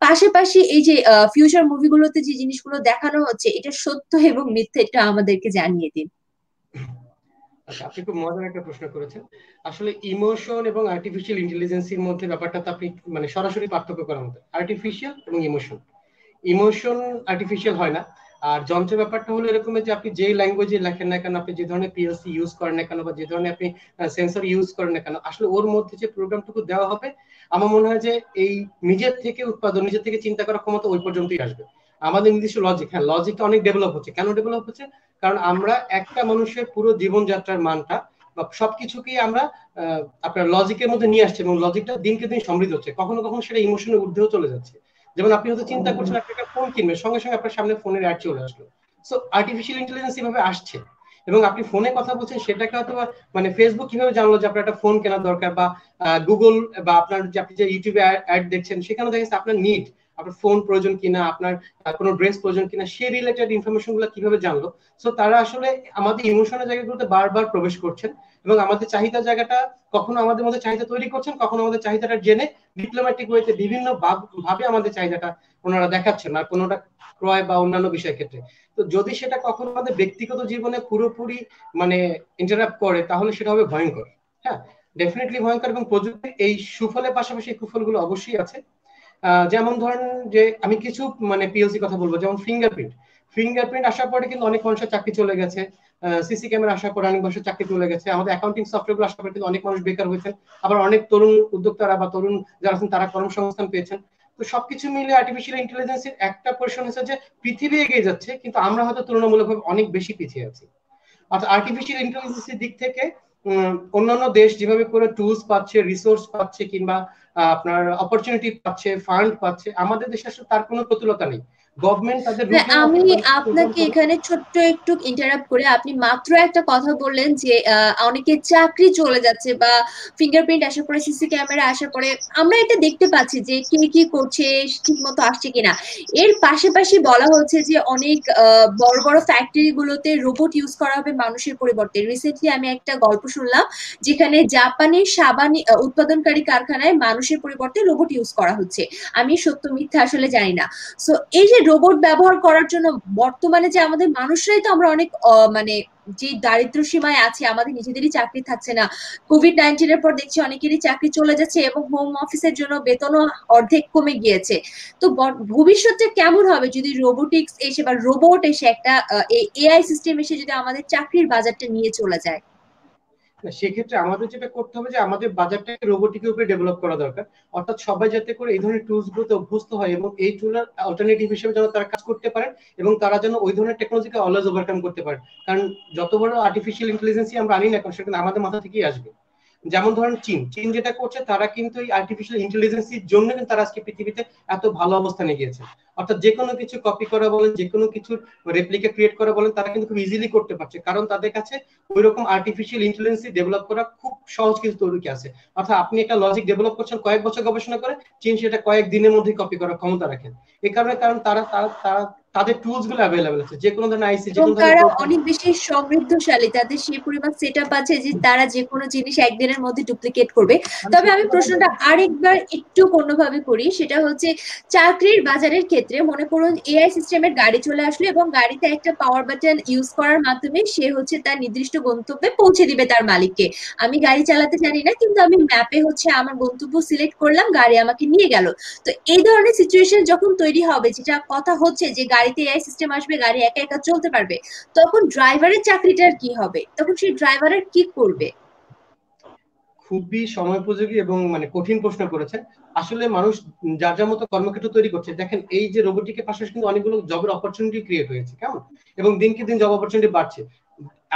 পাশাপাশি এই যে ফিউচার মুভিগুলোতে যে জিনিসগুলো দেখানো হচ্ছে, এটা সত্য এবং মিথ্যা, এটা আমাদেরকে জানিয়ে দিন। আচ্ছা, আপনি খুব মজার একটা প্রশ্ন করেছেন। আসলে ইমোশন এবং আর্টিফিশিয়াল ইন্টেলিজেন্সের মধ্যে ব্যাপারটা তো আপনি মানে সরাসরি পার্থক্য করার মতো, আর্টিফিশিয়াল এবং ইমোশন। ইমোশন আর্টিফিশিয়াল হয় না। আর যন্ত্রের ব্যাপারটা হলো এরকম যে আপনি যে ল্যাঙ্গুয়েজে লেখেন না কেন, আপনি যে ধরনের পিএলসি ইউজ করেন না কেন, বা যে ধরনের আপনি সেন্সর ইউজ করেন না কেন, আসলে ওর মধ্যে যে প্রোগ্রামটুকু দেওয়া হবে, আমার মনে হয় যে এই নিজের থেকে উৎপাদন, নিজের থেকে চিন্তা করার ক্ষমতা ওই পর্যন্তই আসবে। আমাদের নিজস্ব লজিক, হ্যাঁ লজিকটা অনেক ডেভেলপ হচ্ছে। কেন ডেভেলপ হচ্ছে? কারণ আমরা একটা মানুষের পুরো জীবনযাত্রার মানটা বা সবকিছুকে আমরা আপনার লজিকের মধ্যে নিয়ে আসছে এবং লজিকটা দিনকে দিন সমৃদ্ধ হচ্ছে, কখনো কখনো সেটা ইমোশনের ঊর্ধ্বেও চলে যাচ্ছে। যেমন আপনি হয়তো চিন্তা করছেন আপনি একটা ফোন কিনবেন, সঙ্গে সঙ্গে আপনার সামনে ফোনের অ্যাড চলে আসলো। সো আর্টিফিশিয়াল ইন্টেলিজেন্স এভাবে আসছে এবং আপনি ফোনে কথা বলছেন সেটাকে হয়তো মানে ফেসবুক কিভাবে জানলো যে আপনার একটা ফোন কেনার দরকার, বা গুগল বা আপনার যে আপনি যে ইউটিউবে অ্যাড দেখছেন সেখানে দেখা যাচ্ছে আপনার নিড, আপনার ফোন প্রয়োজন কিনা, আপনার কোনো ড্রেস প্রয়োজন কিনা, সেই রিলেটেড ইনফরমেশন গুলো কিভাবে জানলো। সো তারা আসলে আমাদের ইমোশনের জায়গাগুলোতে বারবার প্রবেশ করছেন এবং আমাদের চাহিদা জায়গাটা কখনো আমাদের মধ্যে চাহিদা তৈরি করছেন, কখনো আমাদের চাহিদাটা জেনে ডিপ্লোম্যাটিক ওয়েতে বিভিন্ন ভাবে আমাদের চাহিদাটা ওনারা দেখাচ্ছেন, আর কোনোটা ক্রয় বা অন্যান্য বিষয়ের ক্ষেত্রে। তো যদি সেটা কখনো আমাদের ব্যক্তিগত জীবনে পুরোপুরি মানে ইন্টারাপ্ট করে তাহলে সেটা হবে ভয়ঙ্কর। হ্যাঁ, ডেফিনেটলি ভয়ঙ্কর। এবং প্রযুক্তির এই সুফলের পাশাপাশি কুফলগুলো অবশ্যই আছে। যেমন ধরেন যে আমি কিছু মানে পিএলসি কথা বলবো, যেমন ফিঙ্গারপ্রিন্ট আসার পরে কিন্তু অনেক মানুষের চাকরি চলে গেছে, সিসি ক্যামেরা আসার পরে অনেক মানুষের চাকরি চলে গেছে, আমাদের অ্যাকাউন্টিং সফটওয়্যার গুলো আসার পরে কিন্তু অনেক মানুষ বেকার হয়েছেন, আবার অনেক তরুণ উদ্যোক্তারা বা তরুণ যারা আছেন তারা কর্মসংস্থান পেয়েছেন। তো সবকিছু মিলে আর্টিফিশিয়াল ইন্টেলিজেন্সের একটা পোর্শন হচ্ছে যে পৃথিবী এগিয়ে যাচ্ছে কিন্তু আমরা হয়তো তুলনামূলকভাবে অনেক বেশি পিছিয়ে আছি। অর্থাৎ আর্টিফিশিয়াল ইন্টেলিজেন্সের দিক থেকে অন্যান্য দেশ যেভাবে করে টুলস পাচ্ছে, রিসোর্স পাচ্ছে, কিংবা আপনার অপরচুনিটি পাচ্ছে, ফান্ড পাচ্ছে, আমাদের দেশে আসলে তার কোনো প্রতুলতা নেই। গভর্নমেন্ট তাদের আমি আপনাকে এখানে ছোট্ট একটু ইন্টারাপ্ট করে, আপনি মাত্র একটা কথা বললেন যে অনেকে চাকরি চলে যাচ্ছে বা ফিঙ্গারপ্রিন্ট আসার পরে, সিসি ক্যামেরা আসার পরে আমরা এটা দেখতে পাচ্ছি যে কে কি করছে ঠিক মতো আসছে কিনা। এর পাশাপাশি বলা হচ্ছে যে অনেক বড় বড় ফ্যাক্টরি গুলোতে রোবট ইউজ করা হবে মানুষের পরিবর্তে। রিসেন্টলি আমি একটা গল্প শুনলাম যেখানে জাপানের সাবান উৎপাদনকারী কারখানায় মানুষের পরিবর্তে রোবট ইউজ করা হচ্ছে। আমি সত্য মিথ্যা আসলে জানি না। সো এই যে রোবট ব্যবহার করার জন্য বর্তমানে যে আমাদের মানুষরাই তো আমরা অনেক মানে যে দারিদ্র সীমায় আছে, আমাদের নিজেদেরই চাকরি থাকছে না। কোভিড-19 এর পর দেখছি অনেকেরই চাকরি চলে যাচ্ছে এবং হোম অফিসের জন্য বেতনও অর্ধেক কমে গিয়েছে। তো ভবিষ্যতে কেমন হবে যদি রোবোটিক্স এসে বা রোবট এসে একটা এআই সিস্টেম এসে যদি আমাদের চাকরির বাজারটা নিয়ে চলে যায়? সেক্ষেত্রে আমাদের যেটা করতে হবে যে আমাদের বাজারটাকে রোবোটিকের উপরে ডেভেলপ করা দরকার। অর্থাৎ সবাই যাতে করে এই ধরনের টুলস গুলোতে অভ্যস্ত হয় এবং এই টুলের অল্টারনেটিভ হিসেবে যেন তারা কাজ করতে পারে এবং তারা যেন ওই ধরনের টেকনোলজিকে অলওয়েজ ওভারকাম করতে পারে। কারণ যত বড় আর্টিফিশিয়াল ইন্টেলিজেন্সই আমরা আনি না কারণ সেটা আমাদের মাথা থেকেই আসবে। যেমন ধরেন চীন যেটা করছে, তারা কিন্তু এই আর্টিফিশিয়াল ইন্টেলিজেন্সের জন্য কিন্তু তারা আজকে পৃথিবীতে এত ভালো অবস্থানে গিয়েছে। অর্থাৎ যে কোনো কিছু কপি করা বলেন, যে কোনো কিছু রেপ্লিকা ক্রিয়েট করা বলেন, তারা কিন্তু খুব ইজিলি করতে পারছে কারণ তাদের কাছে ওই রকম আর্টিফিশিয়াল ইন্টেলিজেন্স ডেভেলপ করা খুব সহজ কিছু তৈরি আছে। অর্থাৎ আপনি একটা লজিক ডেভেলপ করছেন কয়েক বছর গবেষণা করে, চীন সেটা কয়েক দিনের মধ্যে কপি করার ক্ষমতা রাখেন। এই কারণে কারণ তারা তারা তাদের টুলস গুলো অ্যাভেলেবল আছে, যে কোনো ধরনের আইসি, যে এবং কোনো তারা ধরনের অনেক বেশি সমৃদ্ধশালী, তাদের সেই পরিমাণ সেটআপ আছে যে তারা যে কোনো জিনিস একদিনের মধ্যে ডুপ্লিকেট করবে। তবে আমি প্রশ্নটা আরেকবার একটু অন্যভাবে করি, সেটা হচ্ছে চাকরির বাজারের ক্ষেত্রে মনে করুন এআই সিস্টেমের গাড়ি চলে আসলো এবং গাড়িতে একটা পাওয়ার বাটন ইউজ করার মাধ্যমে সে হচ্ছে তার নির্দিষ্ট গন্তব্যে পৌঁছে দিবে তার মালিককে। আমি গাড়ি চালাতে জানি না কিন্তু আমি ম্যাপে হচ্ছে আমার গন্তব্য সিলেক্ট করলাম, গাড়ি আমাকে নিয়ে গেল। তো এই ধরনের সিচুয়েশন যখন তৈরি হবে, যেটা কথা হচ্ছে যে গাড়িতে এআই সিস্টেম আসবে, গাড়ি একা একা চলতে পারবে, তখন ড্রাইভারের চাকরিটার কি হবে? তখন সেই ড্রাইভারের কি করবে? খুবই সময়োপযোগী এবং মানে কঠিন প্রশ্ন করেছেন। আসলে মানুষ যার যার মতো কর্মক্ষেত্র তৈরি করছে। দেখেন এই যে রোবোটিকের পাশাপাশি কিন্তু অনেকগুলো জবের অপরচুনিটি ক্রিয়েট হয়েছে, কেমন, এবং দিনকে দিন জব অপরচুনিটি বাড়ছে।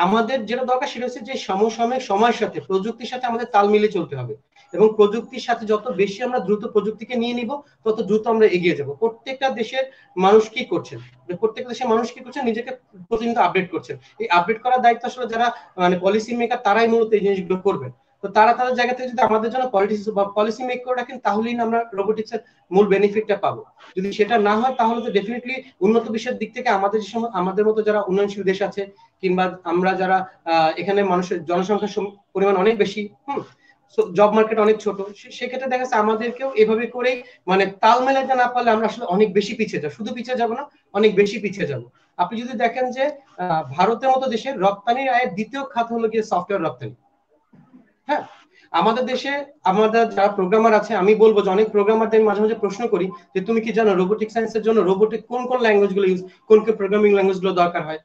আমাদের যেটা দরকার সেটা হচ্ছে যে সমসাময়িক সময়ের সাথে প্রযুক্তির সাথে আমাদের তাল মিলিয়ে চলতে হবে এবং প্রযুক্তির সাথে যত বেশি আমরা দ্রুত প্রযুক্তিকে নিয়ে নিব তত দ্রুত আমরা এগিয়ে যাব। প্রত্যেকটা দেশের মানুষ কি করছেন, প্রত্যেকটা দেশের মানুষ কি করছেন, নিজেকে প্রতিনিয়ত আপডেট করছেন। এই আপডেট করার দায়িত্ব আসলে যারা মানে পলিসি মেকার, তারাই মূলত এই জিনিসগুলো করবেন। তো তারা তাদের জায়গা থেকে যদি আমাদের জন্য পলিসি মেক করে রাখেন তাহলেই আমরা রোবোটিক্স এর মূল বেনিফিটটা পাবো। যদি সেটা না হয় তাহলে তো ডেফিনেটলি উন্নত বিশ্বের দিক থেকে আমাদের মতো যারা উন্নয়নশীল দেশ আছে কিংবা আমরা যারা এখানে মানুষের জনসংখ্যার পরিমাণ অনেক বেশি, জব মার্কেট অনেক ছোট, সেক্ষেত্রে দেখা যাচ্ছে আমাদেরকেও এভাবে করেই মানে তাল মেলাতে না পারলে আমরা আসলে অনেক বেশি পিছিয়ে যাবো। শুধু পিছিয়ে যাবো না, অনেক বেশি পিছিয়ে যাবো। আপনি যদি দেখেন যে ভারতের মতো দেশের রপ্তানির আয়ের দ্বিতীয় খাত হলো গিয়ে সফটওয়্যার রপ্তানি। হ্যাঁ, আমাদের দেশে আমাদের যারা প্রোগ্রামার আছে, আমি বলবো যে অনেক প্রোগ্রামারদের মাঝে মাঝে প্রশ্ন করি যে তুমি কি জানো রোবোটিক সায়েন্সের জন্য রোবোটিক কোন কোন ল্যাঙ্গুয়েজ গুলো কোন কোন প্রোগ্রামিং ল্যাঙ্গুয়েজ গুলো দরকার হয়।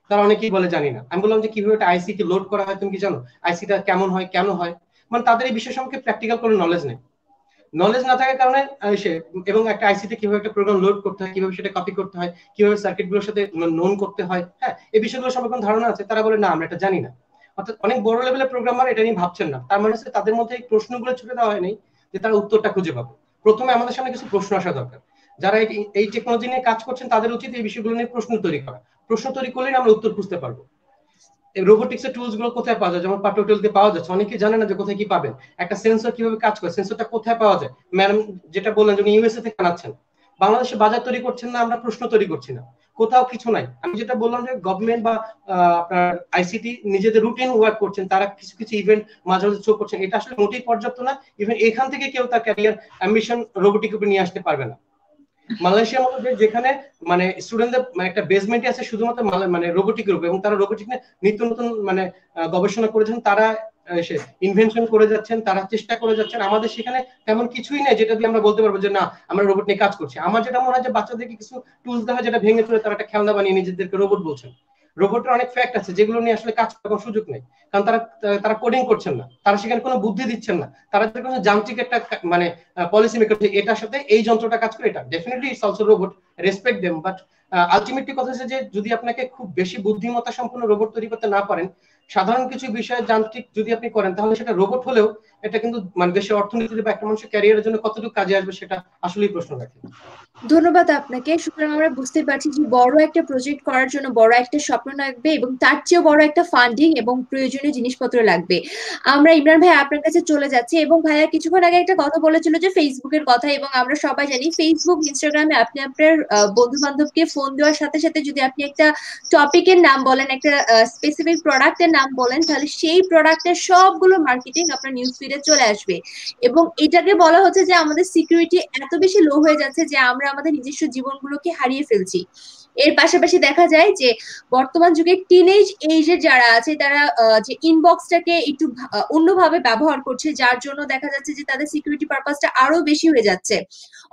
তারা অনেকেই বলে জানি না। আমি বললাম যে কিভাবে একটা আইসি কে লোড করা হয় তুমি কি জানো, আইসিটা কেমন হয়, কেন হয়, মানে তাদের এই বিষয় সম্পর্কে প্র্যাকটিক্যাল কোনো নলেজ নেই। নলেজ না থাকার কারণে সে এবং একটা আইসিতে কিভাবে একটা প্রোগ্রাম লোড করতে হয়, কিভাবে সেটা কপি করতে হয়, কিভাবে সার্কিট গুলোর সাথে নোন করতে হয়, হ্যাঁ, এই বিষয়গুলো সম্পর্কে ধারণা আছে, তারা বলে না আমরা এটা জানি না। অর্থাৎ অনেক বড় লেভেলের প্রোগ্রামার এটা নিয়ে ভাবছেন না, তার মানে হচ্ছে তাদের মধ্যে এই প্রশ্নগুলো ছুড়ে দেওয়া হয়নি যে তারা উত্তরটা খুঁজে পাবে। প্রথমে আমাদের সামনে কিছু প্রশ্ন আসা দরকার। যারা এই টেকনোলজি নিয়ে কাজ করছেন তাদের উচিত এই বিষয়গুলো নিয়ে প্রশ্ন তৈরি করা। প্রশ্ন তৈরি করলেই আমরা উত্তর খুঁজতে পারবো। রোবোটিক্স এর টুলস গুলো কোথায় পাওয়া যায়, যেমন পাটোটেলতে পাওয়া যাচ্ছে, অনেকে জানে না যে কোথায় কি পাবেন। একটা সেন্সর কিভাবে কাজ করে, সেন্সরটা কোথায় পাওয়া যায়, ম্যাডাম যেটা বললেন যে ইউএসএ থেকে আনাচ্ছেন, বাংলাদেশে বাজার তৈরি করছেন না, আমরা প্রশ্ন তৈরি করছি না, কোথাও কিছু নাই। আমি যেটা বললাম যে গভর্নমেন্ট বা আপনার আইসিটি নিজেদের রুটিন ওয়ার্ক করছেন, তারা কিছু কিছু ইভেন্ট মাঝে মাঝে চোখ করছেন, এটা আসলে মোটেই পর্যাপ্ত না। ইভেন এখান থেকে কেউ তার ক্যারিয়ার অ্যাম্বিশন রোবোটিক উপরে নিয়ে আসতে পারবে না। মালয়েশিয়ার মতো যেখানে মানে স্টুডেন্টদের একটা বেসমেন্ট আছে শুধুমাত্র মানে রোবোটিকের উপর, এবং তারা রোবোটিক নিয়ে নিত্য নতুন মানে গবেষণা করেছেন, তারা ইনভেনশন করে যাচ্ছেন, তারা চেষ্টা করে যাচ্ছেন। আমাদের সেখানে তেমন কিছুই নেই যেটা দিয়ে আমরা বলতে পারবো যে না আমরা রোবট নিয়ে কাজ করছি। আমার যেটা মনে হয় যে বাচ্চাদেরকে কিছু টুলস দেখা যেটা ভেঙে চলে তারা একটা খেলনা বানিয়ে নিজেদেরকে রোবট বলছেন। রোবটের অনেক ফ্যাক্ট আছে যেগুলো নিয়ে আসলে কাজ করার সুযোগ নেই, কারণ তারা কোডিং করছেন না, তারা সেখানে কোনো বুদ্ধি দিচ্ছেন না, তারা কোনো যান্ত্রিক একটা মানে পলিসি মেকার এটার সাথে এই যন্ত্রটা কাজ করে, এটা definitely it's also robot, respect them. But ultimately কথা হচ্ছে যে যদি আপনাকে খুব বেশি বুদ্ধিমত্তা সম্পন্ন রোবট তৈরি করতে না পারেন, সাধারণ কিছু বিষয়ে যান্ত্রিক যদি আপনি করেন, তাহলে সেটা রোবট হলেও এটা কিন্তু মানে দেশের অর্থনীতিতে বা একটা মানুষের ক্যারিয়ারের জন্য কতটুকু কাজে আসবে সেটা আসলেই প্রশ্ন রাখে। ধন্যবাদ আপনাকে। সুতরাং আমরা বুঝতে পারছি যে বড় একটা প্রজেক্ট করার জন্য বড় একটা স্বপ্ন লাগবে এবং তার চেয়েও বড় একটা ফান্ডিং এবং প্রয়োজনীয় জিনিসপত্র লাগবে। আমরা ইমরান ভাই আপনার কাছে চলে যাচ্ছি, এবং ভাইয়া কিছুক্ষণ আগে একটা কথা বলেছিল যে ফেসবুকের কথা, এবং আমরা সবাই জানি ফেসবুক ইনস্টাগ্রামে আপনি আপনার বন্ধু বান্ধবকে ফোন দেওয়ার সাথে সাথে যদি আপনি একটা টপিকের নাম বলেন, একটা স্পেসিফিক প্রোডাক্টের নাম বলেন, তাহলে সেই প্রোডাক্টের সবগুলো মার্কেটিং আপনার নিউজ ফিডে চলে আসবে। এবং এটাকে বলা হচ্ছে যে আমাদের সিকিউরিটি এত বেশি লো হয়ে যাচ্ছে যে আমরা আমাদের নিজস্ব জীবনগুলোকে হারিয়ে ফেলছি। এর পাশাপাশি দেখা যায় যে বর্তমান যুগে টিনেজ এজের যারা আছে তারা যে ইনবক্সটাকে একটু অন্যভাবে ব্যবহার করছে, যার জন্য দেখা যাচ্ছে যে তাদের সিকিউরিটি পারপাসটা আরো বেশি হয়ে যাচ্ছে।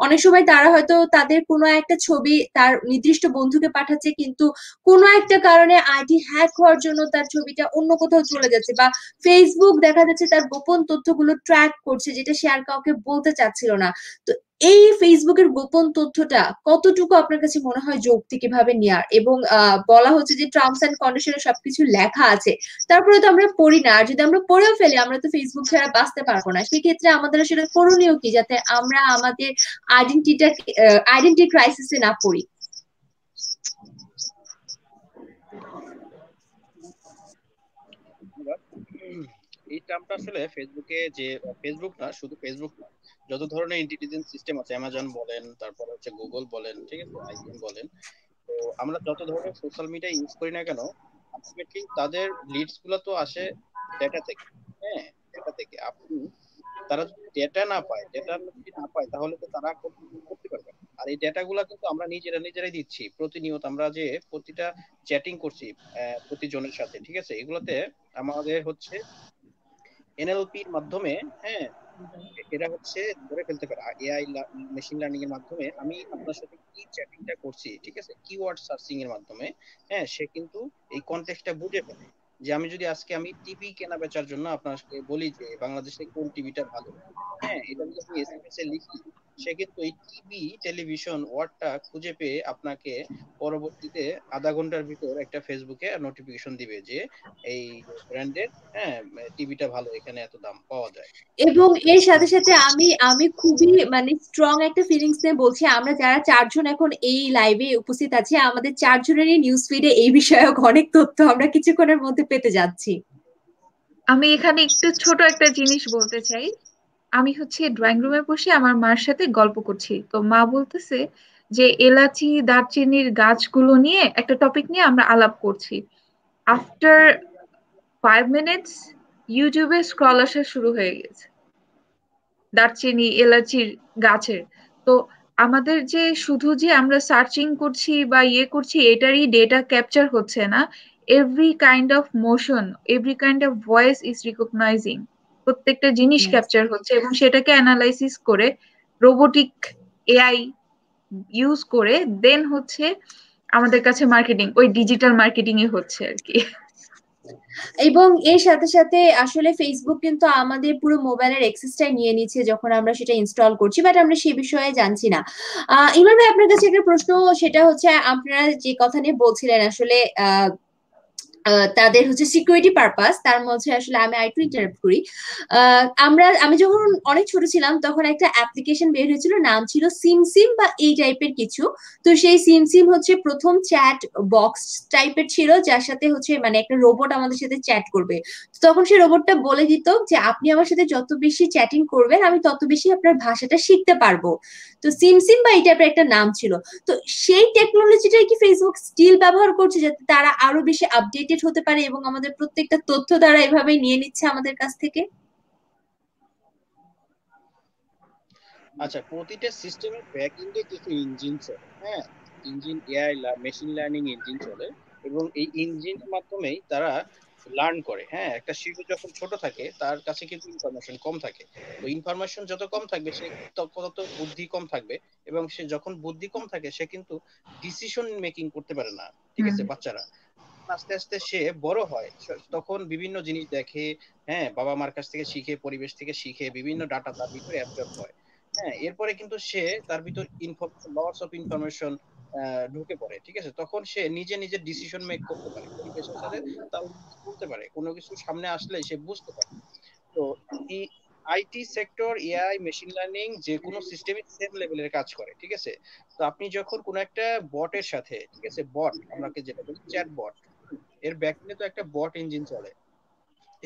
অনেক সময় তারা হয়তো তাদের কোনো একটা ছবি তার নির্দিষ্ট বন্ধুকে পাঠাচ্ছে, কিন্তু কোনো একটা কারণে আইডি হ্যাক হওয়ার জন্য তার ছবিটা অন্য কোথাও চলে যাচ্ছে, বা ফেসবুক দেখা যাচ্ছে তার গোপন তথ্যগুলো ট্র্যাক করছে যেটা সে আর কাউকে বলতে চাচ্ছিল না। তো এই ফেসবুকের গোপন তথ্যটা কতটুকু আপনার কাছে মনে হয় যৌক্তিক ভাবে নেয়ার? এবং বলা হচ্ছে যে টার্মস এন্ড কন্ডিশনে সবকিছু লেখা আছে, তারপরে তো আমরা পড়ি না, আর যদি আমরা পড়েও ফেলি আমরা তো ফেসবুক ছাড়া বাঁচতে পারবো না। সেক্ষেত্রে আমাদের আসলে করণীয় কি যাতে আমরা আমাদের আইডেন্টিটি ক্রাইসিসে না পড়ি? এই টার্মটা আসলে ফেসবুকে যে ফেসবুক না, শুধু ফেসবুক না, যত ধরনের ইন্টেলিজেন্স সিস্টেম আছে, অ্যামাজন বলেন, তারপর হচ্ছে গুগল বলেন, ঠিক আছে, আইবিএম বলেন, তো আমরা যত ধরনের সোশ্যাল মিডিয়া ইউজ করি না কেন, আলটিমেটলি তাদের লিডস গুলো তো আসে ডেটা থেকে। হ্যাঁ, ডেটা থেকে আপনি তারা যদি ডেটা না পায়, ডেটা যদি না পায় তাহলে তো তারা করতে পারবে না। আর এই ডেটা গুলা কিন্তু আমরা নিজেরাই দিচ্ছি প্রতিনিয়ত। আমরা যে প্রতিটা চ্যাটিং করছি প্রতিজনের সাথে, ঠিক আছে, এগুলোতে আমাদের হচ্ছে এনএলপির মাধ্যমে, হ্যাঁ, এরা হচ্ছে ধরে ফেলতে পারে, এআই মেশিন লার্নিং এর মাধ্যমে আমি আপনার সাথে কি চ্যাটিংটা করছি, ঠিক আছে, কিওয়ার্ড সার্চিং এর মাধ্যমে, হ্যাঁ, সে কিন্তু এই কনটেক্সটটা বুঝে ফেলে। যে আমি যদি আজকে আমি টিভি কেনা বেচার জন্য আপনাকে বলি যে বাংলাদেশে কোন টিভিটা ভালো, হ্যাঁ, এটা যদি আমি এসএমএস এ লিখি, সে কিন্তু এই টিভি টেলিভিশন ওয়ার্ডটা খুঁজে পেয়ে আপনাকে পরবর্তীতে আধা ঘন্টার ভিতর একটা ফেসবুকে নোটিফিকেশন দিবে যে এই ব্র্যান্ডের, হ্যাঁ, টিভিটা ভালো, এখানে এত দাম পাওয়া যায়। এবং এর সাথে সাথে আমি আমি খুবই মানে স্ট্রং একটা ফিলিংস নিয়ে বলছি, আমরা যারা চারজন এখন এই লাইভে উপস্থিত আছি, আমাদের চারজনেরই নিউজ ফিডে এই বিষয়ক অনেক তথ্য আমরা কিছুক্ষণের মধ্যে পেতে যাচ্ছি। আমি এখানে একটু ছোট একটা জিনিস বলতে চাই। আমি হচ্ছে ড্রয়িং রুমে বসে আমার মার সাথে গল্প করছি, তো মা বলতেছে যে এলাচি দারচিনির গাছগুলো নিয়ে একটা টপিক নিয়ে আমরা আলাপ করছি। আফটার 5 মিনিটস ইউটিউবে স্ক্রল আসা শুরু হয়ে গেছে দারচিনি এলাচির গাছের। তো আমাদের যে শুধু যে আমরা সার্চিং করছি বা করছি এটারই ডেটা ক্যাপচার হচ্ছে না, every kind of motion, every kind of voice is recognising, প্রত্যেকটা জিনিস ক্যাপচার হচ্ছে এবং সেটাকে অ্যানালাইসিস করে রোবোটিক এআই ইউজ করে দেন হচ্ছে আমাদের কাছে মার্কেটিং, ওই ডিজিটাল মার্কেটিং এ হচ্ছে আর কি। এবং এর সাথে সাথে আসলে ফেসবুক কিন্তু আমাদের পুরো মোবাইলের অ্যাক্সেসটাই নিয়ে নিচ্ছে যখন আমরা সেটা ইনস্টল করছি, বাট আমরা সেই বিষয়ে জানছি না। ইমরান ভাই আপনার কাছে একটা প্রশ্ন, সেটা হচ্ছে আপনারা যে কথা নিয়ে বলছিলেন আসলে তাদের হচ্ছে সিকিউরিটি পারপাস, তার মধ্যে আসলে আমি আরেকটু ইন্টারাপ্ট করি। আমি যখন অনেক ছোট ছিলাম তখন একটা অ্যাপ্লিকেশন বের হয়েছিল, নাম ছিল সিমসিম বা এই টাইপের কিছু। তো সেই সিমসিম হচ্ছে প্রথম চ্যাট বক্স টাইপের ছিল, যার সাথে হচ্ছে মানে একটা রোবট আমাদের সাথে চ্যাট করবে। তো তখন সেই রোবটটা বলে দিত যে আপনি আমার সাথে যত বেশি চ্যাটিং করবেন আমি তত বেশি আপনার ভাষাটা শিখতে পারবো। তো সিমসিম বা এই টাইপের একটা নাম ছিল। তো সেই টেকনোলজিটাই কি ফেসবুক স্টিল ব্যবহার করছে, যাতে তারা আরো বেশি আপডেটেড হতে পারে এবং আমাদের প্রত্যেকটা তথ্য তারা এভাবে নিয়ে নিচ্ছে আমাদের কাছ থেকে? আচ্ছা, প্রতিটা সিস্টেমের ব্যাক এন্ডে কিছু ইঞ্জিন চলে, হ্যাঁ, engine, AI, machine learning engine চলে, এবং এই ইঞ্জিনের মাধ্যমেই তারা লার্ন করে। হ্যাঁ, একটা শিশু যখন ছোট থাকে তার কাছে কিন্তু ইনফরমেশন কম থাকে। তো ইনফরমেশন যত কম থাকবে সে তত বুদ্ধি কম থাকবে, এবং সে যখন বুদ্ধি কম থাকে সে কিন্তু ডিসিশন মেকিং করতে পারে না। ঠিক আছে, বাচ্চারা আস্তে আস্তে সে বড় হয়, তখন বিভিন্ন জিনিস দেখে, হ্যাঁ, বাবা মার কাছ থেকে শিখে, পরিবেশ থেকে শিখে, বিভিন্ন ডাটা তার ভিতরে অ্যাবজর্ব হয়। হ্যাঁ, এরপরে কিন্তু সে তার ভিতর লটস অফ ইনফরমেশন ঢুকে পড়ে। ঠিক আছে, তখন সে নিজে নিজে ডিসিশন মেক করতে পারে, পরিবেশের সাথে তাল বলতে পারে, কোনো কিছু সামনে আসলে সে বুঝতে পারে। তো এই IT sector, AI, machine learning যে কোনো সিস্টেমই সেম লেভেলের কাজ করে। ঠিক আছে, তো আপনি যখন কোনো একটা বটের সাথে, ঠিক আছে, বট আমাকে যেটা বলি চ্যাট বট, এর ব্যাকএন্ডে তো একটা বট ইঞ্জিন চলে।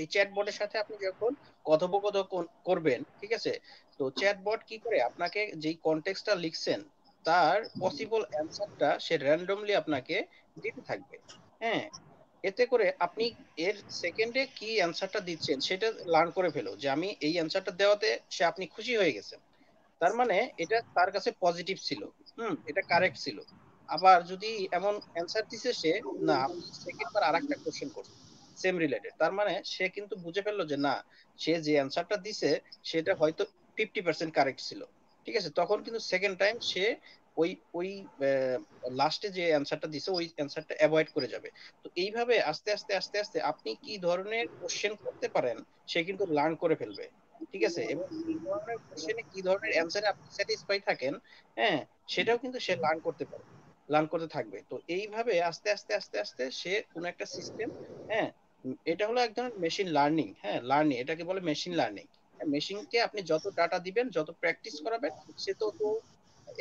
এই চ্যাটবটের সাথে আপনি যখন কথোপকথন করবেন, ঠিক আছে, তো চ্যাটবট কি করে, আপনাকে যেই কনটেক্সটটা লিখছেন তার পসিবল অ্যান্সারটা সে র্যান্ডমলি আপনাকে দিতে থাকবে। হ্যাঁ, এতে করে আপনি এর সেকেন্ডে কি অ্যান্সারটা দিচ্ছেন সেটা লার্ন করে ফেলো, যে আমি এই অ্যান্সারটা দেওয়াতে আপনি খুশি হয়ে গেছেন, তার মানে এটা তার কাছে পজিটিভ ছিল, এটা কারেক্ট ছিল। আবার যদি এমন অ্যান্সার দিছে সে, না আপনি সেকেন্ড বার আরেকটা কোশ্চেন করছেন সেম রিলেটেড, তার মানে সে কিন্তু বুঝে ফেললো যে না, সে যে অ্যান্সারটা দিছে সেটা হয়তো 50% কারেক্ট ছিল। ঠিক আছে, তখন কিন্তু সেকেন্ড টাইম সে ওই ওই লাস্টে যে অ্যান্সারটা দিছে ওই অ্যান্সারটা অ্যাভয়েড করে যাবে। তো এইভাবে আস্তে আস্তে আস্তে আস্তে আপনি কি ধরনের কোশ্চেন করতে পারেন সে কিন্তু লার্ন করে ফেলবে। ঠিক আছে, এবং কি ধরনের কোশ্চেনে কি ধরনের অ্যান্সারে আপনি স্যাটিসফাই থাকেন, হ্যাঁ, সেটাও কিন্তু সে লার্ন করতে পারে, লার্ন করতে থাকবে। তো এইভাবে আস্তে আস্তে আস্তে আস্তে সে কোন একটা সিস্টেম, হ্যাঁ, এটা হলো এক ধরনের মেশিন লার্নিং। হ্যাঁ, লার্নিং এটাকে বলে মেশিন লার্নিং। মেশিনকে আপনি যত ডাটা দিবেন, যত প্র্যাকটিস করাবেন, সে তত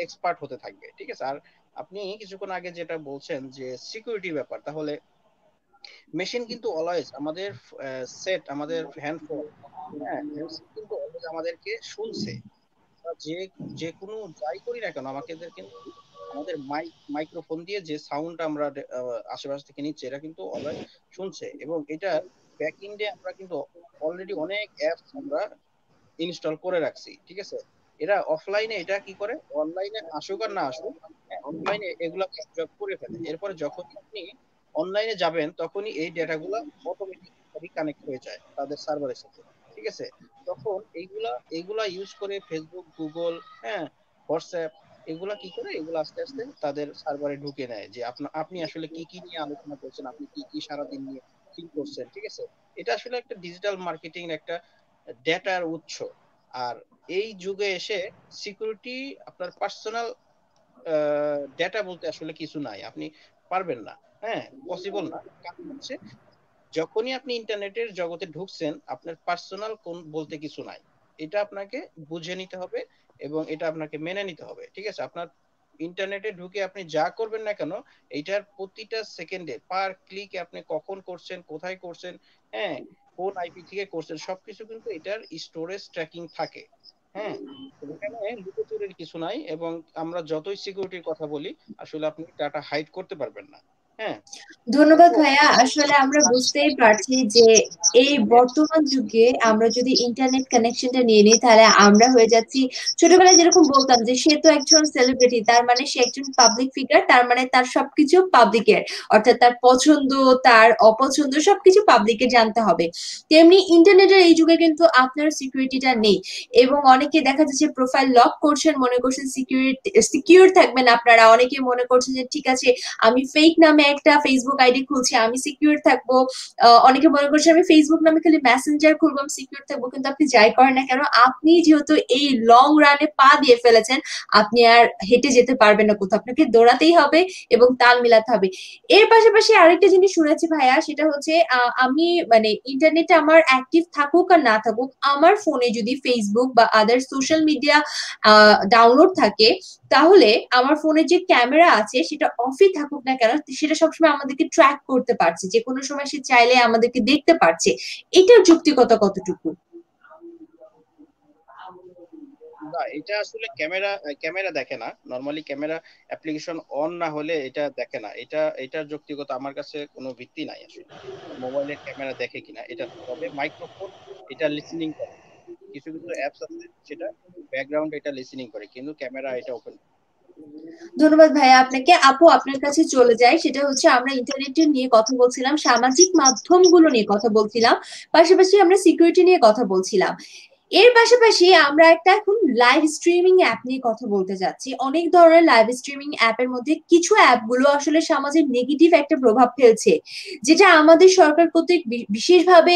এক্সপার্ট হতে থাকবে। ঠিক আছে, আর আপনি কিছুক্ষণ আগে যেটা বলছেন যে সিকিউরিটি ব্যাপার, তাহলে মেশিন কিন্তু অলওয়েজ আমাদের সেট, আমাদের হ্যান্ডফোন, হ্যাঁ, মেশিন কিন্তু অলওয়েজ আমাদেরকে শুনছে। যে যে কোনো যাই করি না কেন আমাদের কিন্তু আমাদের মাইক্রোফোন দিয়ে যে সাউন্ড আমরা আশেপাশ থেকে নিচ্ছে এটা কিন্তু অলওয়েজ শুনছে, এবং এটা ব্যাক এন্ডে আমরা কিন্তু অলরেডি অনেক অ্যাপস আমরা ইনস্টল করে রাখছি। ঠিক আছে, এরা অফলাইনে এটা কি করে, অনলাইনে আসুক আর না আসুক, অফলাইনে এগুলা ক্যাপচার করে ফেলে। এরপরে যখন আপনি অনলাইনে যাবেন তখনই এই ডেটাগুলা অটোমেটিকলি কানেক্ট হয়ে যায় তাদের সার্ভারের সাথে। ঠিক আছে, তখন এইগুলা এইগুলা ইউজ করে ফেসবুক, গুগল, হ্যাঁ, হোয়াটসঅ্যাপ, এগুলা কি করে, এগুলো আস্তে আস্তে তাদের সার্ভারে ঢুকে নেয় যে আপনি আসলে কি কি নিয়ে আলোচনা করছেন, আপনি কি কি সারাদিন নিয়ে ঠিক করছেন। ঠিক আছে, এটা আসলে একটা ডিজিটাল মার্কেটিং একটা ডেটার উৎস। আর এই যুগে এসে সিকিউরিটি, আপনার পার্সোনাল ডেটা বলতে আসলে কিছু নাই, আপনি পারবেন না, হ্যাঁ, পসিবল না। কারণ হচ্ছে যখনই আপনি ইন্টারনেটের জগতে ঢুকছেন আপনার পার্সোনাল কোন বলতে কিছু নাই, এটা আপনাকে বুঝে নিতে হবে এবং এটা আপনাকে মেনে নিতে হবে। ঠিক আছে, আপনার ইন্টারনেটে ঢুকে আপনি যা করবেন না কেন, এইটার প্রতিটা সেকেন্ডে পার ক্লিকে আপনি কখন করছেন, কোথায় করছেন, হ্যাঁ, কোন আইপি থেকে করছেন, সবকিছু কিন্তু এটার স্টোরেজ ট্র্যাকিং থাকে। হ্যাঁ, এখানে লুকোচুরির কিছু নাই, এবং আমরা যতই সিকিউরিটির কথা বলি আসলে আপনি ডাটা হাইড করতে পারবেন না। হ্যাঁ, ধন্যবাদ ভাইয়া। আসলে আমরা বুঝতেই পারছি যে এই বর্তমান যুগে আমরা যদি ইন্টারনেট কানেকশনটা নিয়ে নিই তাহলে আমরা হয়ে যাচ্ছি, ছোটবেলায় যেরকম বলতাম যে সে তো একজন সেলিব্রিটি, তার মানে সে একজন পাবলিক ফিগার, তার মানে তার সবকিছু পাবলিকের, অর্থাৎ তার পছন্দ, তার অপছন্দ সবকিছু পাবলিকের জানতে হবে। তেমনি ইন্টারনেটের এই যুগে কিন্তু আপনার সিকিউরিটিটা নেই, এবং অনেকে দেখা যাচ্ছে প্রোফাইল লক করছেন, মনে করছেন সিকিউর থাকবেন আপনারা। অনেকে মনে করছেন যে ঠিক আছে আমি ফেক নামে একটা ফেসবুক আইডি খুলছি আমি সিকিউর থাকবো, অনেকে মনে করছে আমি ফেসবুক নামে খালি মেসেঞ্জার খুলবো আমি সিকিউর থাকবো, কিন্তু আপনি যাই করেন না কেন আপনি যেহেতু এই লং রানে পা দিয়ে ফেলেছেন আপনি আর হেঁটে যেতে পারবেন না কোথাও, আপনাকে দৌড়াতেই হবে এবং তাল মিলাতে হবে। এর পাশাপাশি আরেকটা জিনিস শুনেছি ভাইয়া, সেটা হচ্ছে আমি মানে ইন্টারনেটে আমার অ্যাক্টিভ থাকুক আর না থাকুক আমার ফোনে যদি ফেসবুক বা আদার সোশ্যাল মিডিয়া ডাউনলোড থাকে তাহলে আমার ফোনে যে ক্যামেরা আছে সেটা অফই থাকুক না কেন সেটা সবসময় আমাদেরকে ট্র্যাক করতে পারছে, যে কোনো সময় সে চাইলে আমাদেরকে দেখতে পারছে। এটার যৌক্তিকতা কতটুকু? না, এটা আসলে ক্যামেরা ক্যামেরা দেখে না, নরমালি ক্যামেরা অ্যাপ্লিকেশন অন না হলে এটা দেখে না। এটার যৌক্তিকতা আমার কাছে কোনো ভিত্তি নাই আসলে। মোবাইলের ক্যামেরা দেখে কিনা এটা, তবে মাইক্রোফোন এটা লিসেনিং করে, কিছু কিছু অ্যাপস আছে সেটা ব্যাকগ্রাউন্ড এটা লিসেনিং করে, কিন্তু ক্যামেরা এটা ওপেন। ধন্যবাদ ভাইয়া আপনাকে। আপু আপনার কাছে চলে যাই, সেটা হচ্ছে আমরা ইন্টারনেটের নিয়ে কথা বলছিলাম, সামাজিক মাধ্যমগুলো নিয়ে কথা বলছিলাম, পাশাপাশি আমরা সিকিউরিটি নিয়ে কথা বলছিলাম। এর পাশাপাশি আমরা একটা এখন লাইভ স্ট্রিমিং অ্যাপ নিয়ে কথা বলতে যাচ্ছি। অনেক ধরনের লাইভ স্ট্রিমিং অ্যাপের মধ্যে কিছু অ্যাপগুলো আসলে সমাজে নেগেটিভ একটা প্রভাব ফেলছে, যেটা আমাদের সরকার কর্তৃক বিশেষভাবে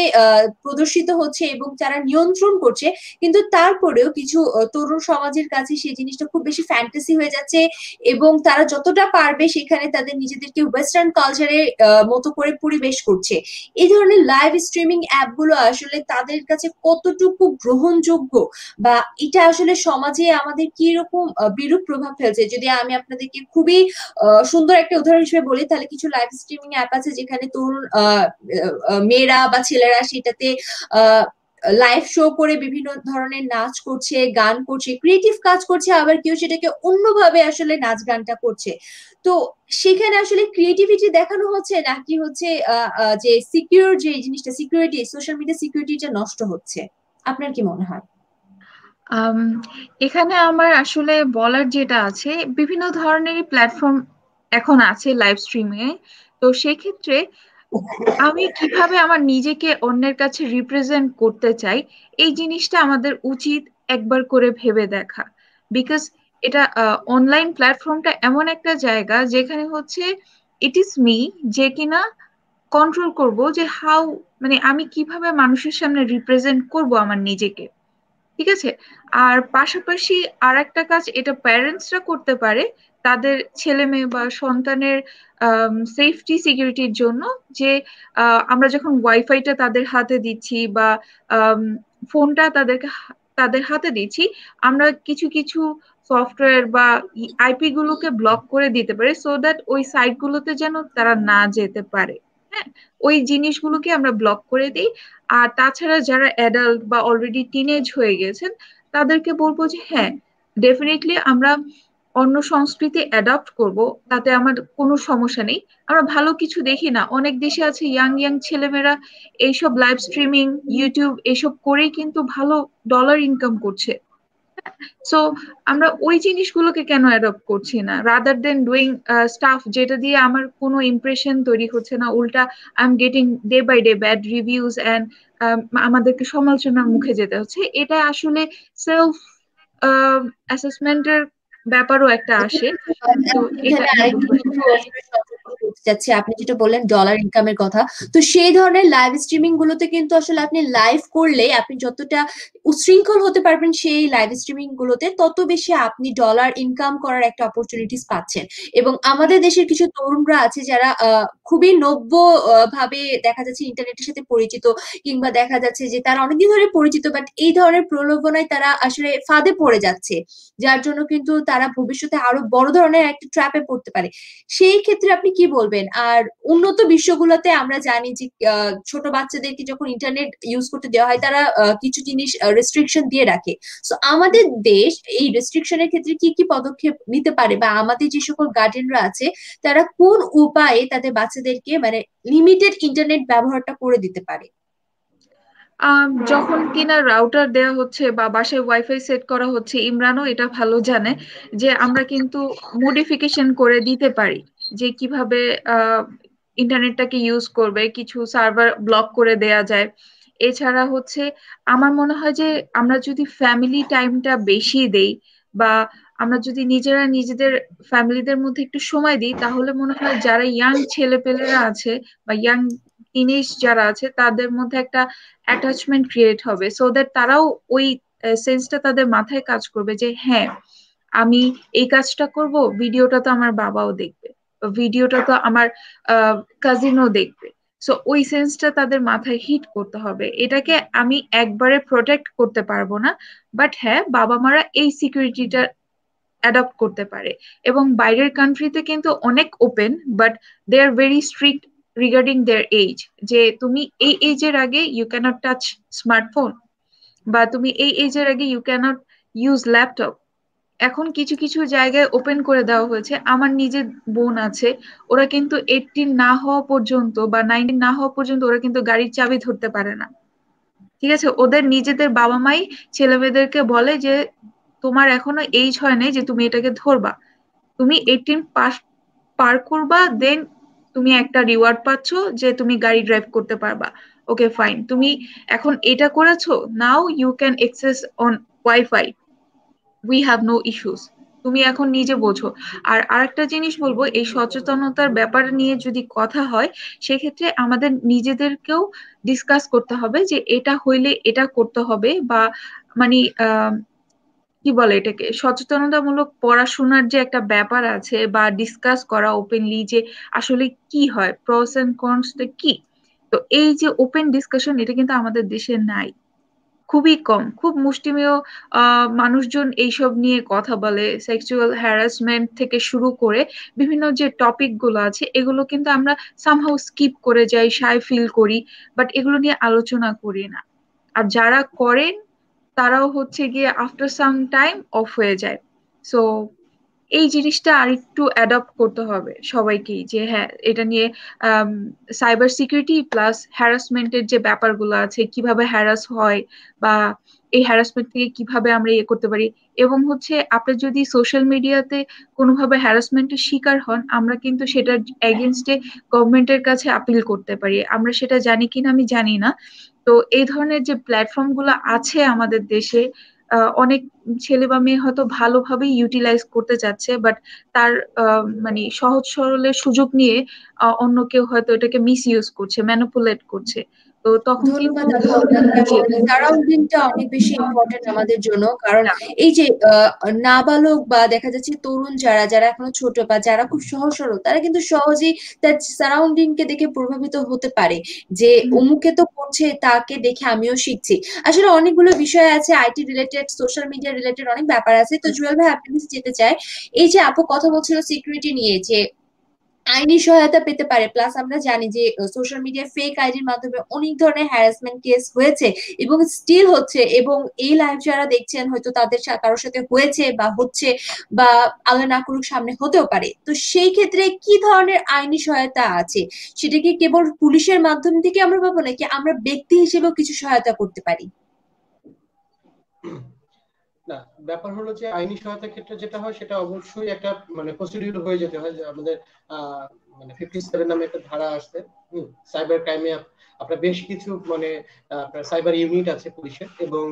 প্রদর্শিত হচ্ছে এবং যারা নিয়ন্ত্রণ করছে, কিন্তু তারপরেও কিছু তরুণ সমাজের কাছে সেই জিনিসটা খুব বেশি ফ্যান্টাসি হয়ে যাচ্ছে এবং তারা যতটা পারবে সেখানে তাদের নিজেদেরকে ওয়েস্টার্ন কালচারের মতো করে পরিবেশ করছে। এই ধরনের লাইভ স্ট্রিমিং অ্যাপগুলো আসলে তাদের কাছে কতটুকু গ্রহণযোগ্য বা এটা আসলে সমাজে আমাদের কি রকম বিরূপ প্রভাব ফেলছে? যদি আমি আপনাদেরকে খুবই সুন্দর একটা উদাহরণ হিসেবে বলি, তাহলে কিছু লাইভ স্ট্রিমিং অ্যাপ আছে যেখানে তরুণ মেয়েরা বা ছেলেরা সেটাতে লাইভ শো করে বিভিন্ন ধরনের নাচ করছে, গান করছে, ক্রিয়েটিভ কাজ করছে, আবার কেউ সেটাকে অন্যভাবে আসলে নাচ গানটা করছে। তো সেখানে আসলে ক্রিয়েটিভিটি দেখানো হচ্ছে নাকি হচ্ছে যে সিকিউর যে জিনিসটা, সিকিউরিটি, সোশ্যাল মিডিয়া সিকিউরিটিটা নষ্ট হচ্ছে? আপনার কি মনে হয়? আম, এখানে আমার আসলে বলার যেটা আছে, বিভিন্ন ধরনেরই প্ল্যাটফর্ম এখন আছে লাইভ স্ট্রিমিং এ। তো সেক্ষেত্রে আমি কিভাবে আমার নিজেকে অন্যের কাছে রিপ্রেজেন্ট করতে চাই, এই জিনিসটা আমাদের উচিত একবার করে ভেবে দেখা। বিকজ এটা অনলাইন প্ল্যাটফর্মটা এমন একটা জায়গা যেখানে হচ্ছে ইট ইজ মি যে কিনা কন্ট্রোল করব যে হাউ, মানে আমি কিভাবে মানুষের সামনে রিপ্রেজেন্ট করব আমার নিজেকে। ঠিক আছে। আর পাশাপাশি আর একটা কাজ এটা প্যারেন্টসরা করতে পারে তাদের ছেলে মেয়ে বা সন্তানের সেফটি সিকিউরিটির জন্য, যে আমরা যখন ওয়াইফাইটা তাদের হাতে দিচ্ছি বা ফোনটা তাদের হাতে দিচ্ছি, আমরা কিছু কিছু সফটওয়্যার বা আইপি গুলোকে ব্লক করে দিতে পারি, সো দ্যাট ওই সাইট গুলোতে যেন তারা না যেতে পারে। হ্যাঁ, ওই জিনিসগুলোকে আমরা ব্লক করে দিই। আর তাছাড়া যারা অ্যাডাল্ট বা অলরেডি টিনেজ হয়ে গেছেন তাদেরকে বলবো যে হ্যাঁ, ডেফিনেটলি আমরা অন্য সংস্কৃতি অ্যাডাপ্ট করব, তাতে আমার কোনো সমস্যা নেই। আমরা ভালো কিছু দেখি না, অনেক দেশে আছে ইয়াং ইয়াং ছেলেমেয়েরা এইসব লাইভ স্ট্রিমিং, ইউটিউব এসব করেই কিন্তু ভালো ডলার ইনকাম করছে। সো আমরা ওই জিনিসগুলোকে কেন অ্যাডপ্ট করছি না, রাদার দেন ডুইং স্টাফ যেটা দিয়ে আমার কোনো ইমপ্রেশন তৈরি হচ্ছে না, উল্টা I am getting day by day bad reviews and আমাদেরকে সমালোচনার মুখে যেতে হচ্ছে। এটা আসলে সেলফ অ্যাসেসমেন্টের ব্যাপারও একটা আসে। তো এটা এখানে আমি আরেকটু বলবো। একটু আসলে সতর্ক করতে চাচ্ছি, আপনি যেটা বললেন ডলার ইনকামের কথা, তো সেই ধরনের লাইভ স্ট্রিমিং গুলোতে কিন্তু আসলে আপনি লাইভ করলে আপনি যতটা উচ্ছৃঙ্খল হতে পারবেন সেই লাইভ স্ট্রিমিং গুলোতে তত বেশি আপনি ডলার ইনকাম করার একটা অপরচুনিটিস পাচ্ছেন। এবং আমাদের দেশের কিছু তরুণরা আছে যারা খুবই নব্য ভাবে দেখা যাচ্ছে ইন্টারনেটের সাথে পরিচিত, কিংবা দেখা যাচ্ছে যে তারা অনেকদিন ধরে পরিচিত, বাট এই ধরনের প্রলোভনায় তারা আসলে ফাঁদে পড়ে যাচ্ছে, যার জন্য কিন্তু তারা ভবিষ্যতে আরো বড় ধরনের একটা ট্র্যাপে পড়তে পারে। সেই ক্ষেত্রে আপনি কি বলবেন? আর উন্নত বিশ্বগুলোতে আমরা জানি যে ছোট বাচ্চাদেরকে যখন ইন্টারনেট ইউজ করতে দেওয়া হয় তারা কিছু জিনিস রেস্ট্রিকশন দিয়ে রাখে। সো আমাদের দেশ এই রেস্ট্রিকশনের ক্ষেত্রে কি কি পদক্ষেপ নিতে পারে, বা আমাদের যে সকল গার্ডিয়ানরা আছে তারা কোন উপায়ে তাদের বাচ্চাদেরকে মানে লিমিটেড ইন্টারনেট ব্যবহারটা করে দিতে পারে? যখন কিনা রাউটার দেওয়া হচ্ছে বা বাসায় ওয়াইফাই সেট করা হচ্ছে, ইমরানও এটা ভালো জানে যে আমরা কিন্তু মডিফিকেশন করে দিতে পারি যে কিভাবে ইন্টারনেটটাকে ইউজ করবে, কিছু সার্ভার ব্লক করে দেয়া যায়। এছাড়া হচ্ছে আমার মনে হয় যে আমরা যদি ফ্যামিলি টাইমটা বেশি দেই বা আমরা যদি নিজেরা নিজেদের ফ্যামিলিদের মধ্যে একটু সময় দিই, তাহলে মনে হয় যারা ইয়াং ছেলেপেলেরা আছে বা ইয়াং টিনেজ যারা আছে তাদের মধ্যে একটা অ্যাটাচমেন্ট ক্রিয়েট হবে, সো দ্যাট তারাও ওই সেন্সটা তাদের মাথায় কাজ করবে যে হ্যাঁ, আমি এই কাজটা করব, ভিডিওটা তো আমার বাবাও দেখবে, ভিডিওটা তো আমার কাজিনও দেখবে। সো ওই সেন্সটা তাদের মাথায় হিট করতে হবে। এটাকে আমি একবারে প্রোটেক্ট করতে পারবো না, বাট হ্যাঁ, বাবা মারা এই সিকিউরিটিটা অ্যাডপ্ট করতে পারে। এবং বাইরের কান্ট্রিতে কিন্তু অনেক open, but they are very strict regarding their age, যে তুমি এই এজের আগে ইউ ক্যানট টাচ স্মার্টফোন, বা তুমি এই এজের আগে ইউ ক্যানট ইউজ ল্যাপটপ। এখন কিছু কিছু জায়গায় ওপেন করে দেওয়া হয়েছে। আমার নিজের বোন আছে, ওরা কিন্তু 18 না হওয়া পর্যন্ত বা 19 না হওয়া পর্যন্ত ওরা কিন্তু গাড়ির চাবি ধরতে পারে না। ঠিক আছে, ওদের নিজেদের বাবা মাই ছেলে মেয়েদেরকে বলে যে তোমার এখনো এইজ হয় নাই যে তুমি এটাকে ধরবা, তুমি 18 পাস পার করবা, দেন তুমি একটা রিওয়ার্ড পাচ্ছ যে তুমি গাড়ি ড্রাইভ করতে পারবা। ওকে ফাইন, তুমি এখন এটা করেছো, now you can access on wifi, we have no issues. তুমি এখন নিজে বোঝো। আর আরেকটা জিনিস বলবো, এই সচেতনতার ব্যাপার নিয়ে যদি কথা হয়, সেক্ষেত্রে আমাদের নিজেদেরকেও ডিসকাস করতে হবে যে এটা হইলে এটা করতে হবে, বা মানে কি বলে এটাকে, সচেতনতামূলক পড়াশোনার যে একটা ব্যাপার আছে, বা ডিসকাস করা ওপেনলি যে আসলে কি হয়, প্রস এন্ড কনস কি। তো এই যে ওপেন ডিসকাশন, এটা কিন্তু আমাদের দেশে নাই, খুবই কম, খুব মুষ্টিমেয় মানুষজন এইসব নিয়ে কথা বলে। সেক্সুয়াল হ্যারাসমেন্ট থেকে শুরু করে বিভিন্ন যে টপিক গুলো আছে, এগুলো কিন্তু আমরা সামহাউ স্কিপ করে যাই, শাই ফিল করি, বাট এগুলো নিয়ে আলোচনা করি না। আর যারা করেন তারাও হচ্ছে গিয়ে আফটার সাম টাইম অফ হয়ে যায়। সো এই জিনিসটা আরেকটু অ্যাডপ্ট করতে হবে সবাইকেই, যে হ্যাঁ, এটা নিয়ে সাইবার সিকিউরিটি প্লাস হ্যারাসমেন্টের যে ব্যাপারগুলো আছে, কিভাবে হ্যারাস হয়, বা এই হ্যারাসমেন্ট থেকে কিভাবে আমরা ইয়ে করতে পারি। এবং হচ্ছে আপনি যদি সোশ্যাল মিডিয়াতে কোনোভাবে হ্যারাসমেন্টের শিকার হন, আমরা কিন্তু সেটার এগেনস্টে গভর্নমেন্টের কাছে আপিল করতে পারি। আমরা সেটা জানি কিনা আমি জানি না। তো এই ধরনের যে প্ল্যাটফর্ম গুলো আছে আমাদের দেশে, অনেক ছেলে বা মেয়ে হয়তো ভালোভাবে ইউটিলাইজ করতে চাচ্ছে, বাট তার মানে সহজ সরলের সুযোগ নিয়ে অন্য কেউ হয়তো এটাকে মিস ইউজ করছে, ম্যানিপুলেট করছে। তো তখন কিন্তু ধন্যবাদ আপু আপনাকে। আসলে সারাউন্ডিংটা অনেক বেশি ইম্পর্টেন্ট আমাদের জন্য, কারণ এই যে নাবালক বা দেখা যাচ্ছে তরুণ যারা যারা এখনো ছোট বা যারা খুব সহজ সরল, তারা কিন্তু সহজেই তার সারাউন্ডিং কে দেখে প্রভাবিত হতে পারে যে অমুকে তো করছে, তাকে দেখে আমিও শিখছি। আসলে অনেকগুলো বিষয় আছে, IT related, social media related অনেক ব্যাপার আছে। তো জুয়েল ভাই, আপনি কাছে যেতে চাই, এই যে আপু কথা বলছিল সিকিউরিটি নিয়ে, যে আইনি সহায়তা পেতে পারে, প্লাস আমরা জানি যে সোশ্যাল মিডিয়া ফেক আইডির মাধ্যমে অনেক ধরনের হ্যারাসমেন্ট কেস হয়েছে এবং স্টিল হচ্ছে, এবং এই লাইভ যারা দেখছেন হয়তো তাদের কারোর সাথে হয়েছে বা হচ্ছে, বা আল্লাহ না করুক সামনে হতেও পারে। তো সেই ক্ষেত্রে কি ধরনের আইনি সহায়তা আছে? সেটা কি কেবল পুলিশের মাধ্যম থেকে আমরা পাবো, নাকি আমরা ব্যক্তি হিসেবেও কিছু সহায়তা করতে পারি? না, ব্যাপার হলো যে আইনি সহায়তার ক্ষেত্রে যেটা হয় সেটা অবশ্যই একটা মানে প্রসিডিউর হয়ে যেতে হয়, যে আমাদের মানে 57 নামে একটা ধারা আসছে সাইবার ক্রাইমে। আপনার বেশ কিছু মানে আপনার সাইবার ইউনিট আছে পুলিশের, এবং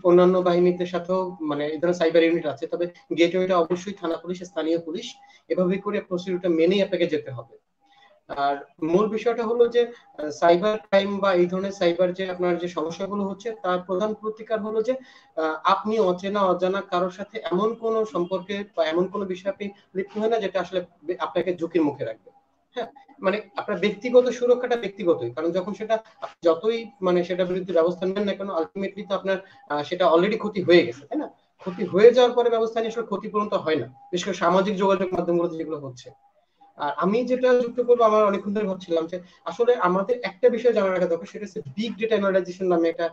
অন্যান্য বাহিনীদের সাথেও মানে এই ধরনের সাইবার ইউনিট আছে। তবে গেটওয়েটা অবশ্যই থানা পুলিশ, স্থানীয় পুলিশ, এভাবে করে প্রসিডিউরটা মেনেই আপনাকে যেতে হবে। আর মূল বিষয়টা হলো যে সাইবার ক্রাইম বা এই ধরনের সাইবার যে আপনার যে সমস্যাগুলো হচ্ছে, তার প্রধান প্রতিকার হলো যে আপনি অচেনা অজানা কারোর সাথে এমন কোন সম্পর্কে বা এমন কোন বিষয়ে আপনি লিপ্ত হয় না যেটা আসলে আপনাকে ঝুঁকির মুখে রাখবে। হ্যাঁ, মানে আপনার ব্যক্তিগত সুরক্ষাটা ব্যক্তিগতই, কারণ যখন সেটা যতই মানে সেটা বিরুদ্ধে ব্যবস্থা নেন না কেন, আলটিমেটলি তো আপনার সেটা অলরেডি ক্ষতি হয়ে গেছে, তাই না? ক্ষতি হয়ে যাওয়ার পরে ব্যবস্থা নিয়ে আসলে ক্ষতিপূরণ তো হয় না, বিশেষ করে সামাজিক যোগাযোগ মাধ্যমগুলোতে যেগুলো হচ্ছে। আর আমি যেটা যুক্ত করবো, আমার অনেকক্ষণ ধরে ভাবছিলাম যে আসলে আমাদের একটা বিষয় জানা রাখা দরকার, সেটা হচ্ছে বিগ ডেটা অ্যানালাইজেশন নামে একটা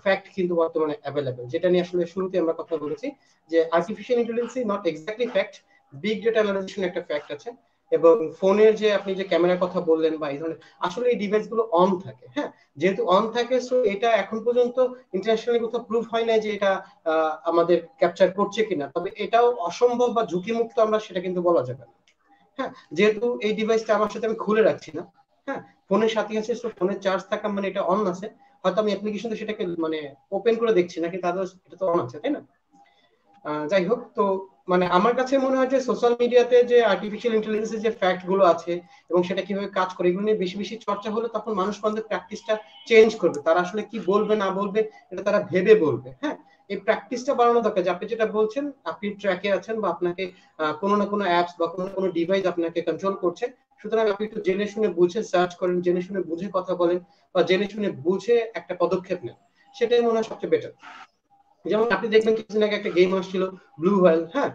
ফ্যাক্ট কিন্তু বর্তমানে অ্যাভেলেবল, যেটা নিয়ে আসলে শুরুতে আমরা কথা বলেছি যে artificial intelligence not exactly fact, big data analysation একটা ফ্যাক্ট আছে। এবং ফোনের যে আপনি যে ক্যামেরার কথা বললেন বা এই ধরনের, আসলে এই ডিভাইস গুলো অন থাকে। হ্যাঁ, যেহেতু অন থাকে, সো এটা এখন পর্যন্ত ইন্টারন্যাশনালি কোথাও প্রুফ হয় না যে এটা আমাদের ক্যাপচার করছে কিনা। তবে এটাও অসম্ভব বা ঝুঁকিমুক্ত আমরা সেটা কিন্তু বলা যাবে না। হ্যাঁ, যেহেতু এই ডিভাইসটা আমার সাথে আমি খুলে রাখছি না, হ্যাঁ, ফোনের সাথে আছে, সো ফোনের চার্জ থাকা মানে এটা অন আছে। হয়তো আমি অ্যাপ্লিকেশনে সেটাকে মানে ওপেন করে দেখছি না, কিন্তু এটা তো অন আছে, তাই না? যাই হোক, তো মানে আমার কাছে মনে হয় যে সোশ্যাল মিডিয়াতে যে আর্টিফিশিয়াল ইন্টেলিজেন্সের যে ফ্যাক্ট গুলো আছে এবং সেটা কিভাবে কাজ করে এগুলো নিয়ে বেশি বেশি চর্চা হলে তখন মানুষ আমাদের প্র্যাকটিসটা চেঞ্জ করবে, তারা আসলে কি বলবে না বলবে এটা তারা ভেবে বলবে। হ্যাঁ, এই প্র্যাকটিসটা বাড়ানো দরকার। যে আপনি যেটা বলছেন, আপনি ট্র্যাকে আছেন বা আপনাকে কোনো না কোনো অ্যাপস বা কোনো না কোনো ডিভাইস আপনাকে কন্ট্রোল করছে, সুতরাং আপনি একটু জেনে শুনে বুঝে সার্চ করেন, জেনে শুনে বুঝে কথা বলেন বা জেনে শুনে বুঝে একটা পদক্ষেপ নেন, সেটাই মনে হয় সবচেয়ে বেটার। যেমন আপনি দেখবেন কিছুদিন আগে একটা গেম আসছিল ব্লু হোয়েল। হ্যাঁ,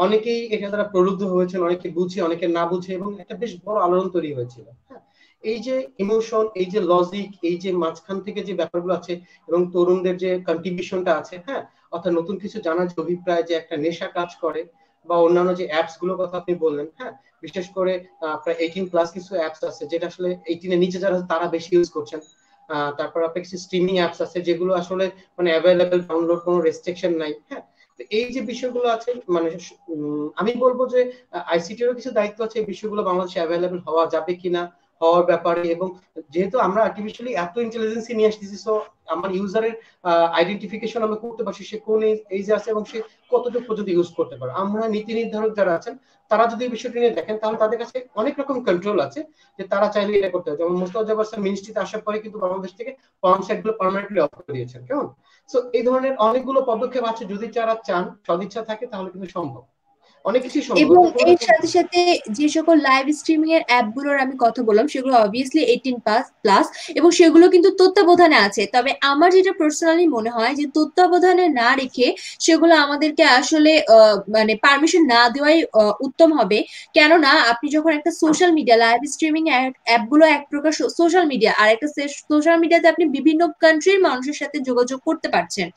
অনেকেই এটা দ্বারা প্রলুব্ধ হয়েছেন, অনেকে বুঝে অনেকে না বুঝে, এবং একটা বেশ বড় আলোড়ন তৈরি হয়েছিল। হ্যাঁ, এই যে ইমোশন, এই যে লজিক, এই যে মাঝখান থেকে যে ব্যাপারগুলো আছে এবং তরুণদের যে কন্ট্রিবিউশনটা আছে, হ্যাঁ, অর্থাৎ নতুন কিছু জানার যে অভিপ্রায়, যে একটা নেশা কাজ করে, বা অন্যান্য যে অ্যাপস গুলোর কথা আপনি বললেন, হ্যাঁ, বিশেষ করে প্রায় 18+ কিছু অ্যাপস আছে যেটা আসলে 18 এর নিচে যারা তারা বেশি ইউজ করছেন। তারপর আপনার কিছু স্ট্রিমিং অ্যাপস আছে যেগুলো আসলে মানে অ্যাভেলেবল, ডাউনলোড কোনো রেস্ট্রিকশন নাই। হ্যাঁ, এই যে বিষয়গুলো আছে মানে আমি বলবো যে আইসিটিরও কিছু দায়িত্ব আছে এই বিষয়গুলো বাংলাদেশে অ্যাভেলেবল হওয়া যাবে কিনা হওয়ার ব্যাপারে। এবং যেহেতু আমরা আর্টিফিশিয়ালি এত ইন্টেলিজেন্সি নিয়ে আসতেছি, সো আমার ইউজারের আইডেন্টিফিকেশন আমরা করতে পারছি সে কোন এইজে আছে এবং সে কতটুকু পর্যন্ত ইউজ করতে পারে। আমরা নীতি নির্ধারক যারা আছেন তারা যদি এই বিষয়টি নিয়ে দেখেন তাহলে তাদের কাছে অনেক রকম কন্ট্রোল আছে যে তারা চাইলে এটা করতে হবে। যেমন মোস্তাফিজুর স্যার মিনিস্ট্রিতে আসার পরে কিন্তু বাংলাদেশ থেকে পর্ন সাইটগুলো পার্মানেন্টলি অফ করে দিয়েছেন, কেমন। সো এই ধরনের অনেকগুলো পদক্ষেপ আছে, যদি যারা চান, সদিচ্ছা থাকে, তাহলে কিন্তু সম্ভব, অনেক কিছুই সম্ভব। এবং এর সাথে সাথে যে সকল লাইভ স্ট্রিমিং এর অ্যাপ গুলোর আমি কথা বললাম সেগুলো অবভিয়াসলি 18+, এবং সেগুলো কিন্তু তত্ত্বাবধানে আছে। তবে আমার যেটা পার্সোনালি মনে হয় যে তত্ত্বাবধানে না রেখে সেগুলো আমাদেরকে আসলে মানে পারমিশন না দেওয়াই উত্তম হবে। কেননা আপনি যখন একটা social media live streaming app গুলো এক প্রকার সোশ্যাল মিডিয়া, আর একটা সোশ্যাল মিডিয়াতে আপনি বিভিন্ন কান্ট্রির মানুষের সাথে যোগাযোগ করতে পারছেন।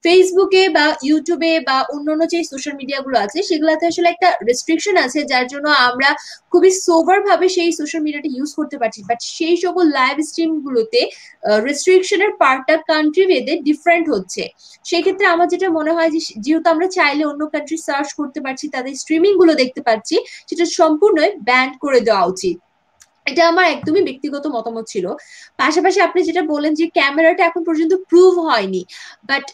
ফেসবুকে বা ইউটিউবে বা অন্যান্য যে সোশ্যাল মিডিয়া গুলো আছে সেগুলোতে আসলে একটা রেস্ট্রিকশন আছে, যার জন্য আমরা খুবই সোভার ভাবে সেই সোশ্যাল মিডিয়াটা ইউজ করতে পারছি। বাট সেই সকল লাইভ স্ট্রিম গুলোতে রেস্ট্রিকশনের পার্টটা কান্ট্রি ভেদে ডিফারেন্ট হচ্ছে। সেই ক্ষেত্রে আমার যেটা মনে হয় যে যেহেতু আমরা চাইলে অন্য কান্ট্রি সার্চ করতে পারছি, তাদের স্ট্রিমিং গুলো দেখতে পাচ্ছি, সেটা সম্পূর্ণই ব্যান করে দেওয়া উচিত। এটা আমার একদমই ব্যক্তিগত মতামত ছিল। পাশাপাশি আপনি যেটা বলেন যে ক্যামেরাটা এখন পর্যন্ত প্রুভ হয়নি, বাট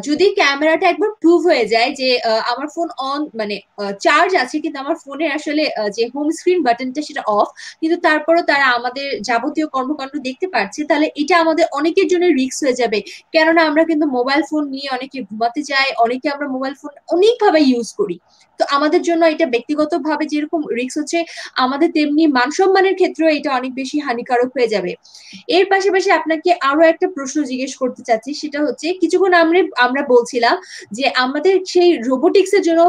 যদি ক্যামেরাটা একবার প্রুভ হয়ে যায় যে আমার ফোন অন মানে চার্জ আছে কিন্তু আমার ফোনে আসলে যে হোম স্ক্রিন বাটনটা সেটা অফ, কিন্তু তারপরও তারা আমাদের যাবতীয় কর্মকাণ্ড দেখতে পাচ্ছে, তাহলে এটা আমাদের অনেকের জন্য রিস্ক হয়ে যাবে। কেননা আমরা কিন্তু মোবাইল ফোন নিয়ে অনেকে ঘুমাতে যাই, অনেকে আমরা মোবাইল ফোন অনেকভাবে ইউজ করি। তো আমাদের জন্য এটা ব্যক্তিগতভাবে যেরকম রিস্ক হচ্ছে, আমাদের তেমনি মান সম্মানের ক্ষেত্রেও এটা অনেক বেশি হানিকারক হয়ে যাবে। এর পাশাপাশি আপনাকে আরো একটা প্রশ্ন জিজ্ঞেস করতে চাচ্ছি, সেটা হচ্ছে কিছুক্ষণ আমরা বলছিলাম যে আমাদের সেই রোবোটিক্স এর জন্য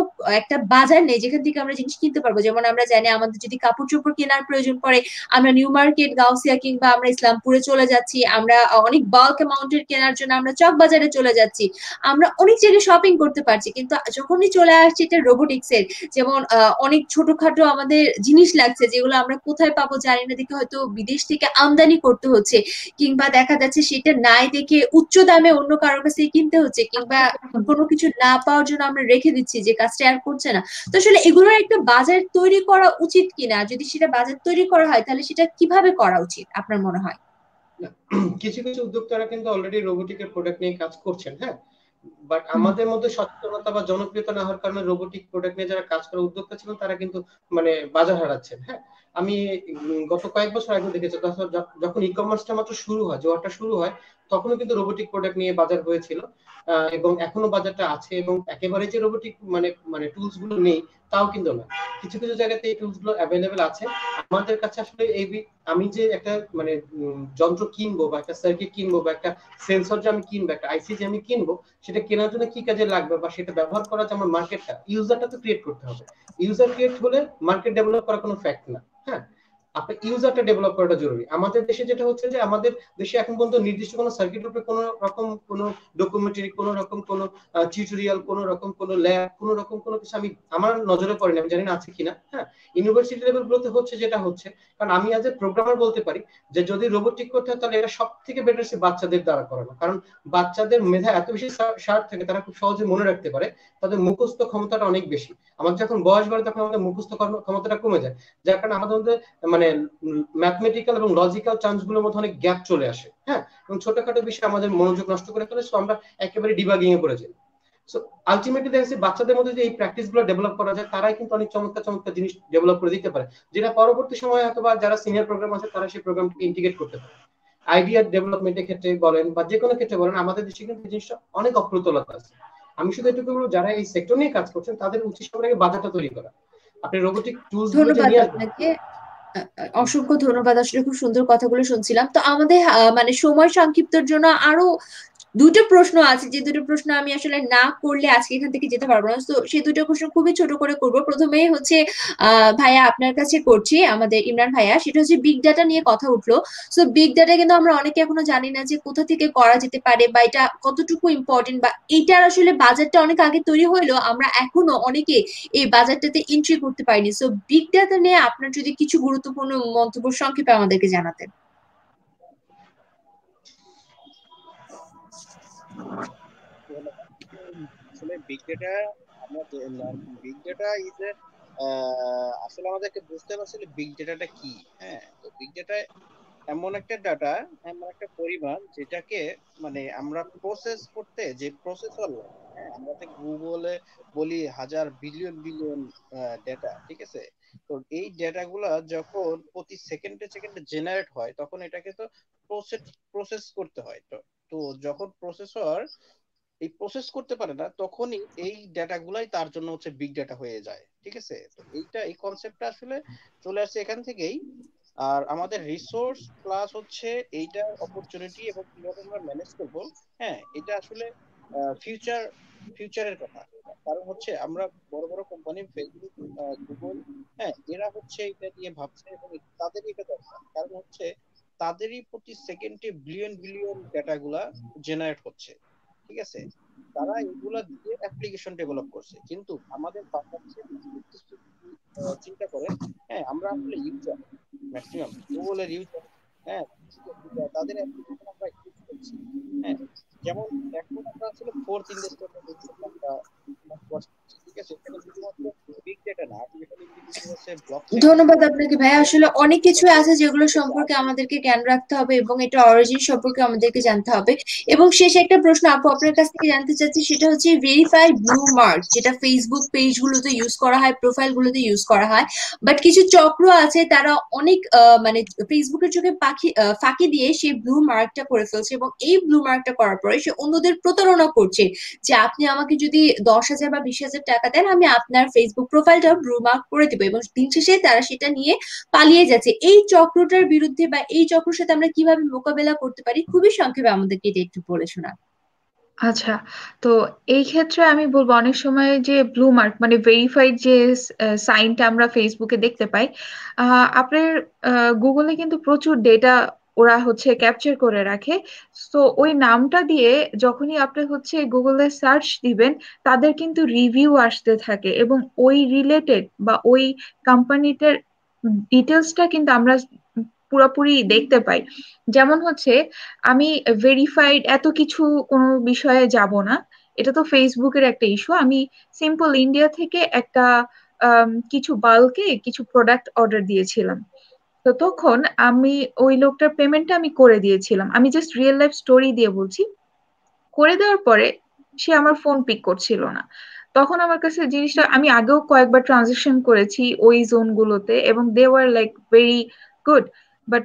একটা বাজার নেই যেখান থেকে আমরা জিনিস কিনতে পারবো। যেমন আমরা জানি আমাদের যদি কাপড় চোপড় কেনার প্রয়োজন পড়ে, আমরা নিউ মার্কেট, গাউসিয়া কিংবা আমরা ইসলামপুরে চলে যাচ্ছি। আমরা অনেক বাল্ক অ্যামাউন্টের কেনার জন্য আমরা চক বাজারে চলে যাচ্ছি। আমরা অনেক জায়গায় শপিং করতে পারছি, কিন্তু যখনই চলে আসছে এটা রোবোটিক্স এর, যেমন অনেক ছোটখাটো আমাদের জিনিস লাগছে যেগুলো আমরা কোথায় পাবো জানি না দেখে হয়তো বিদেশ থেকে আমদানি করতে হচ্ছে, কিংবা দেখা যাচ্ছে সেটা নাই দেখে উচ্চ দামে অন্য কারোর কাছে কিনতে হচ্ছে, কিংবা কোনো কিছু না পাওয়ার জন্য আমরা রেখে দিচ্ছি যে কাজটা আর করছে না। তো আসলে এগুলোর একটা বাজার তৈরি করা উচিত কিনা, যদি সেটা বাজার তৈরি করা হয় তাহলে সেটা কিভাবে করা উচিত আপনার মনে হয়? কিছু কিছু উদ্যোক্তারা কিন্তু অলরেডি রোবোটিকের প্রোডাক্ট নিয়ে কাজ করছেন। হ্যাঁ, বাট আমাদের মধ্যে সচেতনতা বা জনপ্রিয়তা না হওয়ার কারণে রোবোটিক প্রোডাক্ট নিয়ে যারা কাজ করে উদ্যোক্তা ছিলেন তারা কিন্তু মানে বাজার হারাচ্ছেন। হ্যাঁ, আমি গত কয়েক বছর আগে দেখেছি যখন ই কমার্সটা মাত্র শুরু হয়, জোয়ারটা শুরু হয়, তখনও কিন্তু রোবোটিক প্রোডাক্ট নিয়ে বাজার হয়েছিল। এবং এখনো বাজারটা আছে, এবং একেবারে যে রোবোটিক মানে মানে টুলস গুলো নেই তাও কিন্তু না, কিছু কিছু জায়গাতে এই টুলস গুলো অ্যাভেলেবেল আছে। আমাদের কাছে আসলে আমি যে একটা মানে যন্ত্র কিনবো বা একটা সার্কিট কিনবো বা একটা সেন্সর যে আমি কিনবো, একটা আইসি যে আমি কিনবো, সেটা কেনার জন্য কি কাজে লাগবে বা সেটা ব্যবহার করার যে আমার মার্কেটটা, ইউজারটা তো ক্রিয়েট করতে হবে। ইউজার ক্রিয়েট হলে মার্কেট ডেভেলপ করা কোনো ফ্যাক্ট না। হ্যাঁ, আপনার ইউজারটা ডেভেলপ করাটা জরুরি। আমাদের দেশে যেটা হচ্ছে যে আমাদের দেশে এখন পর্যন্ত নির্দিষ্ট কোনো সার্কিট রূপে কোনো রকম কোনো ডকুমেন্টারি, কোনো রকম কোনো টিউটোরিয়াল, কোনো রকম কোনো ল্যাব, কোনো রকম কোনো কিছু আমার নজরে পড়েনি, আমি জানি না আছে কিনা। হ্যাঁ, ইউনিভার্সিটি লেভেল গুলোতে হচ্ছে যেটা হচ্ছে, কারণ আমি আজ এ প্রোগ্রামার বলতে পারি যে যদি রোবোটিক করতে হয় তাহলে এটা সব থেকে বেটার সে বাচ্চাদের দ্বারা করানো, কারণ বাচ্চাদের মেধা এত বেশি শার্প থাকে, তারা খুব সহজে মনে রাখতে পারে, তাদের মুখস্থ ক্ষমতাটা অনেক বেশি। আমাদের যখন বয়স বাড়ে তখন আমাদের মুখস্থ ক্ষমতাটা কমে যায়, যার কারণে আমাদের মধ্যে মানে ম্যাথমেটিক্যাল এবং লজিক্যাল চান্স গুলোর মধ্যে অনেক গ্যাপ চলে আসে। হ্যাঁ, এবং ছোটখাটো বিষয়ে আমাদের মনোযোগ নষ্ট করে ফেলে, সো আমরা একেবারে ডিবাগিং এ পড়ে যাই। সো আলটিমেটলি দেখা যাচ্ছে বাচ্চাদের মধ্যে যে এই প্র্যাকটিস গুলো ডেভেলপ করা যায়, তারাই কিন্তু অনেক চমৎকার চমৎকার জিনিস ডেভেলপ করে দিতে পারে, যেটা পরবর্তী সময়ে হয়তো বা যারা সিনিয়র প্রোগ্রাম আছে তারা সেই প্রোগ্রামকে ইন্টিগ্রেট করতে পারে। আইডিয়া ডেভেলপমেন্টের ক্ষেত্রে বলেন বা যে কোনো ক্ষেত্রে বলেন, আমাদের দেশে কিন্তু এই জিনিসটা অনেক অপ্রতুলতা আছে। আমি শুধু এটুকু বলবো, যারা এই সেক্টর নিয়ে কাজ করছেন তাদের উচিত সবার আগে বাজারটা তৈরি করা। আপনি রোবোটিক টুলস গুলো যে ধন্যবাদ নিয়ে আসবেন। আপনাকে, অসংখ্য ধন্যবাদ। আসলে খুব সুন্দর কথাগুলো শুনছিলাম। তো আমাদের মানে সময় সংক্ষিপ্তর জন্য আরো দুটো প্রশ্ন আছে, যে দুটো প্রশ্ন আমি আসলে না করলে আজকে এখান থেকে যেতে পারবো না। তো সেই দুটো প্রশ্ন খুবই ছোট করে করব। প্রথমেই হচ্ছে ভাইয়া আপনার কাছে করছি, আমাদের ইমরান ভাইয়া, সেটা হচ্ছে বিগ ডাটা নিয়ে কথা উঠলো। সো বিগ ডাটা কিন্তু আমরা অনেকে এখনো জানি না যে কোথা থেকে করা যেতে পারে বা এটা কতটুকু ইম্পর্টেন্ট, বা এইটার আসলে বাজারটা অনেক আগে তৈরি হইলেও আমরা এখনো অনেকে এই বাজারটাতে এন্ট্রি করতে পারিনি। সো বিগ ডাটা নিয়ে আপনার যদি কিছু গুরুত্বপূর্ণ মন্তব্য সংক্ষেপে আমাদেরকে জানাতেন। আসলে বিগ ডেটা, আমরা বিগ ডেটা ইজ আসলে আমাদেরকে বুঝতে হবে আসলে বিগ ডেটাটা কি। হ্যাঁ, তো বিগ ডেটা এমন একটা ডাটা, এমন একটা পরিমাণ যেটাকে মানে আমরা প্রসেস করতে যে প্রসেসর লাগে। হ্যাঁ, আমরা তো গুগলে বলি হাজার বিলিয়ন বিলিয়ন ডেটা, ঠিক আছে? তো এই ডেটাগুলা যখন প্রতি সেকেন্ডে সেকেন্ডে জেনারেট হয়, তখন এটাকে তো প্রসেস প্রসেস করতে হয়। তো তো যখন প্রসেসর এই প্রসেস করতে পারে না, তখনই এই ডেটা গুলাই তার জন্য হচ্ছে বিগ ডেটা হয়ে যায়, ঠিক আছে? তো এই কনসেপ্টটা আসলে চলে আসছে এখান থেকেই। আর আমাদের রিসোর্স প্লাস হচ্ছে এইটার অপরচুনিটি এবং কিভাবে আমরা ম্যানেজ করব, হ্যাঁ, এটা আসলে ফিউচার ফিউচারের কথা। কারণ হচ্ছে আমরা বড় বড় কোম্পানি ফেসবুক, গুগল, হ্যাঁ, এরা হচ্ছে এটা নিয়ে ভাবছে এবং তাদেরই এটা দরকার। কারণ হচ্ছে তাদেরই প্রতি সেকেন্ডে বিলিয়ন বিলিয়ন ডেটা গুলা জেনারেট হচ্ছে, ঠিক আছে? তারা এগুলা দিয়ে অ্যাপ্লিকেশন ডেভেলপ করছে, কিন্তু আমাদের বাংলাদেশে চিন্তা করেন, হ্যাঁ, আমরা আসলে ইউজার, ম্যাক্সিমাম গুগলের ইউজার, হ্যাঁ, তাদের অ্যাপ্লিকেশন আমরা ইউজ করছি। হ্যাঁ, যেমন এখন আমরা আসলে ফোর্থ ইন্ডাস্ট্রিয়াল রেভলিউশন আমরা বসবাস করছি, ঠিক আছে? এখানে শুধুমাত্র বিগ ডেটা না, আর্টিফিশিয়াল ইন্টেলিজেন্স আছে, ব্লকচেইন আছে, ধন্যবাদ আপনাকে ভাইয়া। আসলে অনেক কিছু আছে, আছে যেগুলো ঠিক আছে? সম্পর্কে আমাদেরকে জ্ঞান রাখতে হবে এবং এটা অরিজিন সম্পর্কে আমাদেরকে জানতে হবে। এবং শেষে একটা প্রশ্ন আপু আপনার কাছ থেকে জানতে চাচ্ছি, সেটা হচ্ছে ভেরিফাইড ব্লু মার্ক, যেটা ফেসবুক পেজ গুলোতে ইউজ করা হয়, প্রোফাইল গুলোতে ইউজ করা হয়। বাট কিছু চক্র আছে তারা অনেক মানে ফেসবুকের চোখে ফাঁকি দিয়ে সেই ব্লু মার্কটা করে ফেলছে, এবং এই ব্লু মার্কটা করার পরে সে অন্যদের প্রতারণা করছে যে আপনি আমাকে যদি 10,000 বা 20,000 টাকা দেন, আমি আপনার ফেসবুক প্রোফাইলটা ব্লু মার্ক করে দিব, এবং দিন শেষে তারা সেটা নিয়ে পালিয়ে যাচ্ছে। এই চক্রটার বিরুদ্ধে বা এই চক্রের সাথে আমরা কিভাবে মোকাবেলা করতে পারি, খুবই সংক্ষেপে আমাদেরকে এটা একটু বলে শোনান। আচ্ছা, তো এই ক্ষেত্রে আমি বলবো অনেক সময় যে ব্লু মার্ক মানে ভেরিফাইড যে সাইনটা আমরা ফেসবুকে দেখতে পাই, আপনার গুগলে কিন্তু প্রচুর ডেটা ওরা হচ্ছে ক্যাপচার করে রাখে। তো ওই নামটা দিয়ে যখনই আপনি হচ্ছে গুগলে সার্চ দিবেন, তাদের কিন্তু রিভিউ আসতে থাকে এবং ওই রিলেটেড বা ওই কোম্পানিটার ডিটেলসটা কিন্তু আমরা পুরোপুরি দেখতে পাই। যেমন হচ্ছে, আমি ভেরিফাইড এত কিছু কোনো বিষয়ে যাব না, এটা তো ফেসবুকের একটা ইস্যু। আমি সিম্পল ইন্ডিয়া থেকে একটা কিছু বাল্কে কিছু প্রোডাক্ট অর্ডার দিয়েছিলাম। তো তখন আমি ওই লোকটার পেমেন্টটা আমি করে দিয়েছিলাম, আমি জাস্ট রিয়েল লাইফ স্টোরি দিয়ে বলছি। করে দেওয়ার পরে সে আমার ফোন পিক করছিল না। তখন আমার কাছে জিনিসটা, আমি আগেও কয়েকবার ট্রানজেকশন করেছি ওই জোন গুলোতে এবং they were like very good, but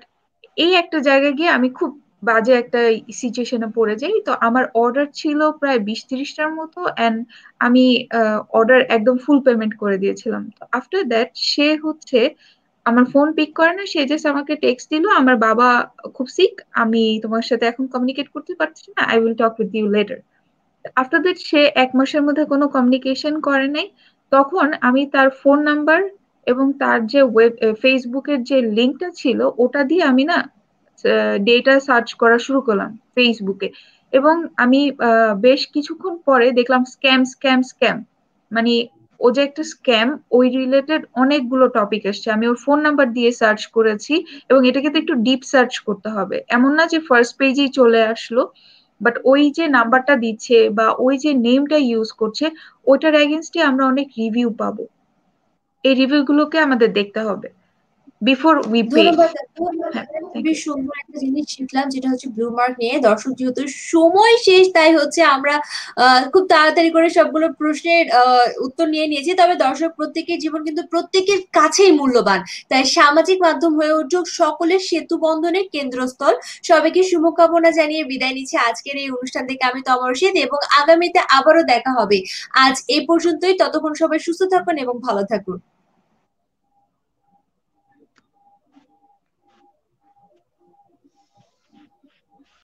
এই একটা জায়গায় গিয়ে আমি খুব বাজে একটা সিচুয়েশনে পড়ে যাই। তো আমার অর্ডার ছিল প্রায় 20-30টার মতো, এন্ড আমি অর্ডার একদম ফুল পেমেন্ট করে দিয়েছিলাম। তো আফটার দ্যাট সে হচ্ছে আমার ফোন পিক করে না, সে জাস্ট আমাকে টেক্সট দিল, আমার বাবা খুব সিক, আমি তোমার সাথে এখন কমিউনিকেট করতে পারছি না, I will talk with you later. After that say 1 মাসের মধ্যে কোনো কমিউনিকেশন করে নাই। তখন আমি তার ফোন নাম্বার এবং তার যে ফেসবুকের যে লিঙ্কটা ছিল ওটা দিয়ে আমি না ডেটা সার্চ করা শুরু করলাম ফেসবুকে। এবং আমি বেশ কিছুক্ষণ পরে দেখলাম স্ক্যাম স্ক্যাম স্ক্যাম, মানে ও যে একটা স্ক্যাম, ওই রিলেটেড অনেকগুলো টপিক এসছে। আমি ওর ফোন নাম্বার দিয়ে সার্চ করেছি এবং এটাকে তো একটু ডিপ সার্চ করতে হবে, এমন না যে ফার্স্ট পেজেই চলে আসলো। বাট ওই যে নাম্বারটা দিচ্ছে বা ওই যে নেমটা ইউজ করছে, ওইটার এগেনস্টে আমরা অনেক রিভিউ পাবো, এই রিভিউ গুলোকে আমাদের দেখতে হবে। Before we pay. ধন্যবাদ আপু। হ্যাঁ, খুবই সুন্দর একটা জিনিস শিখলাম, যেটা হচ্ছে ব্লু মার্ক নিয়ে। দর্শক যেহেতু সময় শেষ, তাই হচ্ছে আমরা খুব তাড়াতাড়ি করে সবগুলো প্রশ্নের উত্তর নিয়ে নিয়েছি। তবে দর্শক প্রত্যেকের জীবন কিন্তু প্রত্যেকের কাছেই মূল্যবান, তাই সামাজিক মাধ্যম হয়ে উঠুক সকলের সেতু বন্ধনের কেন্দ্রস্থল। সবাইকে শুভকামনা জানিয়ে বিদায় নিচ্ছি আজকের এই অনুষ্ঠান থেকে। আমি তমা রশিদ, এবং আগামীতে আবারও দেখা হবে। আজ এই পর্যন্তই। ততক্ষণ সবাই সুস্থ থাকুন এবং ভালো থাকুন।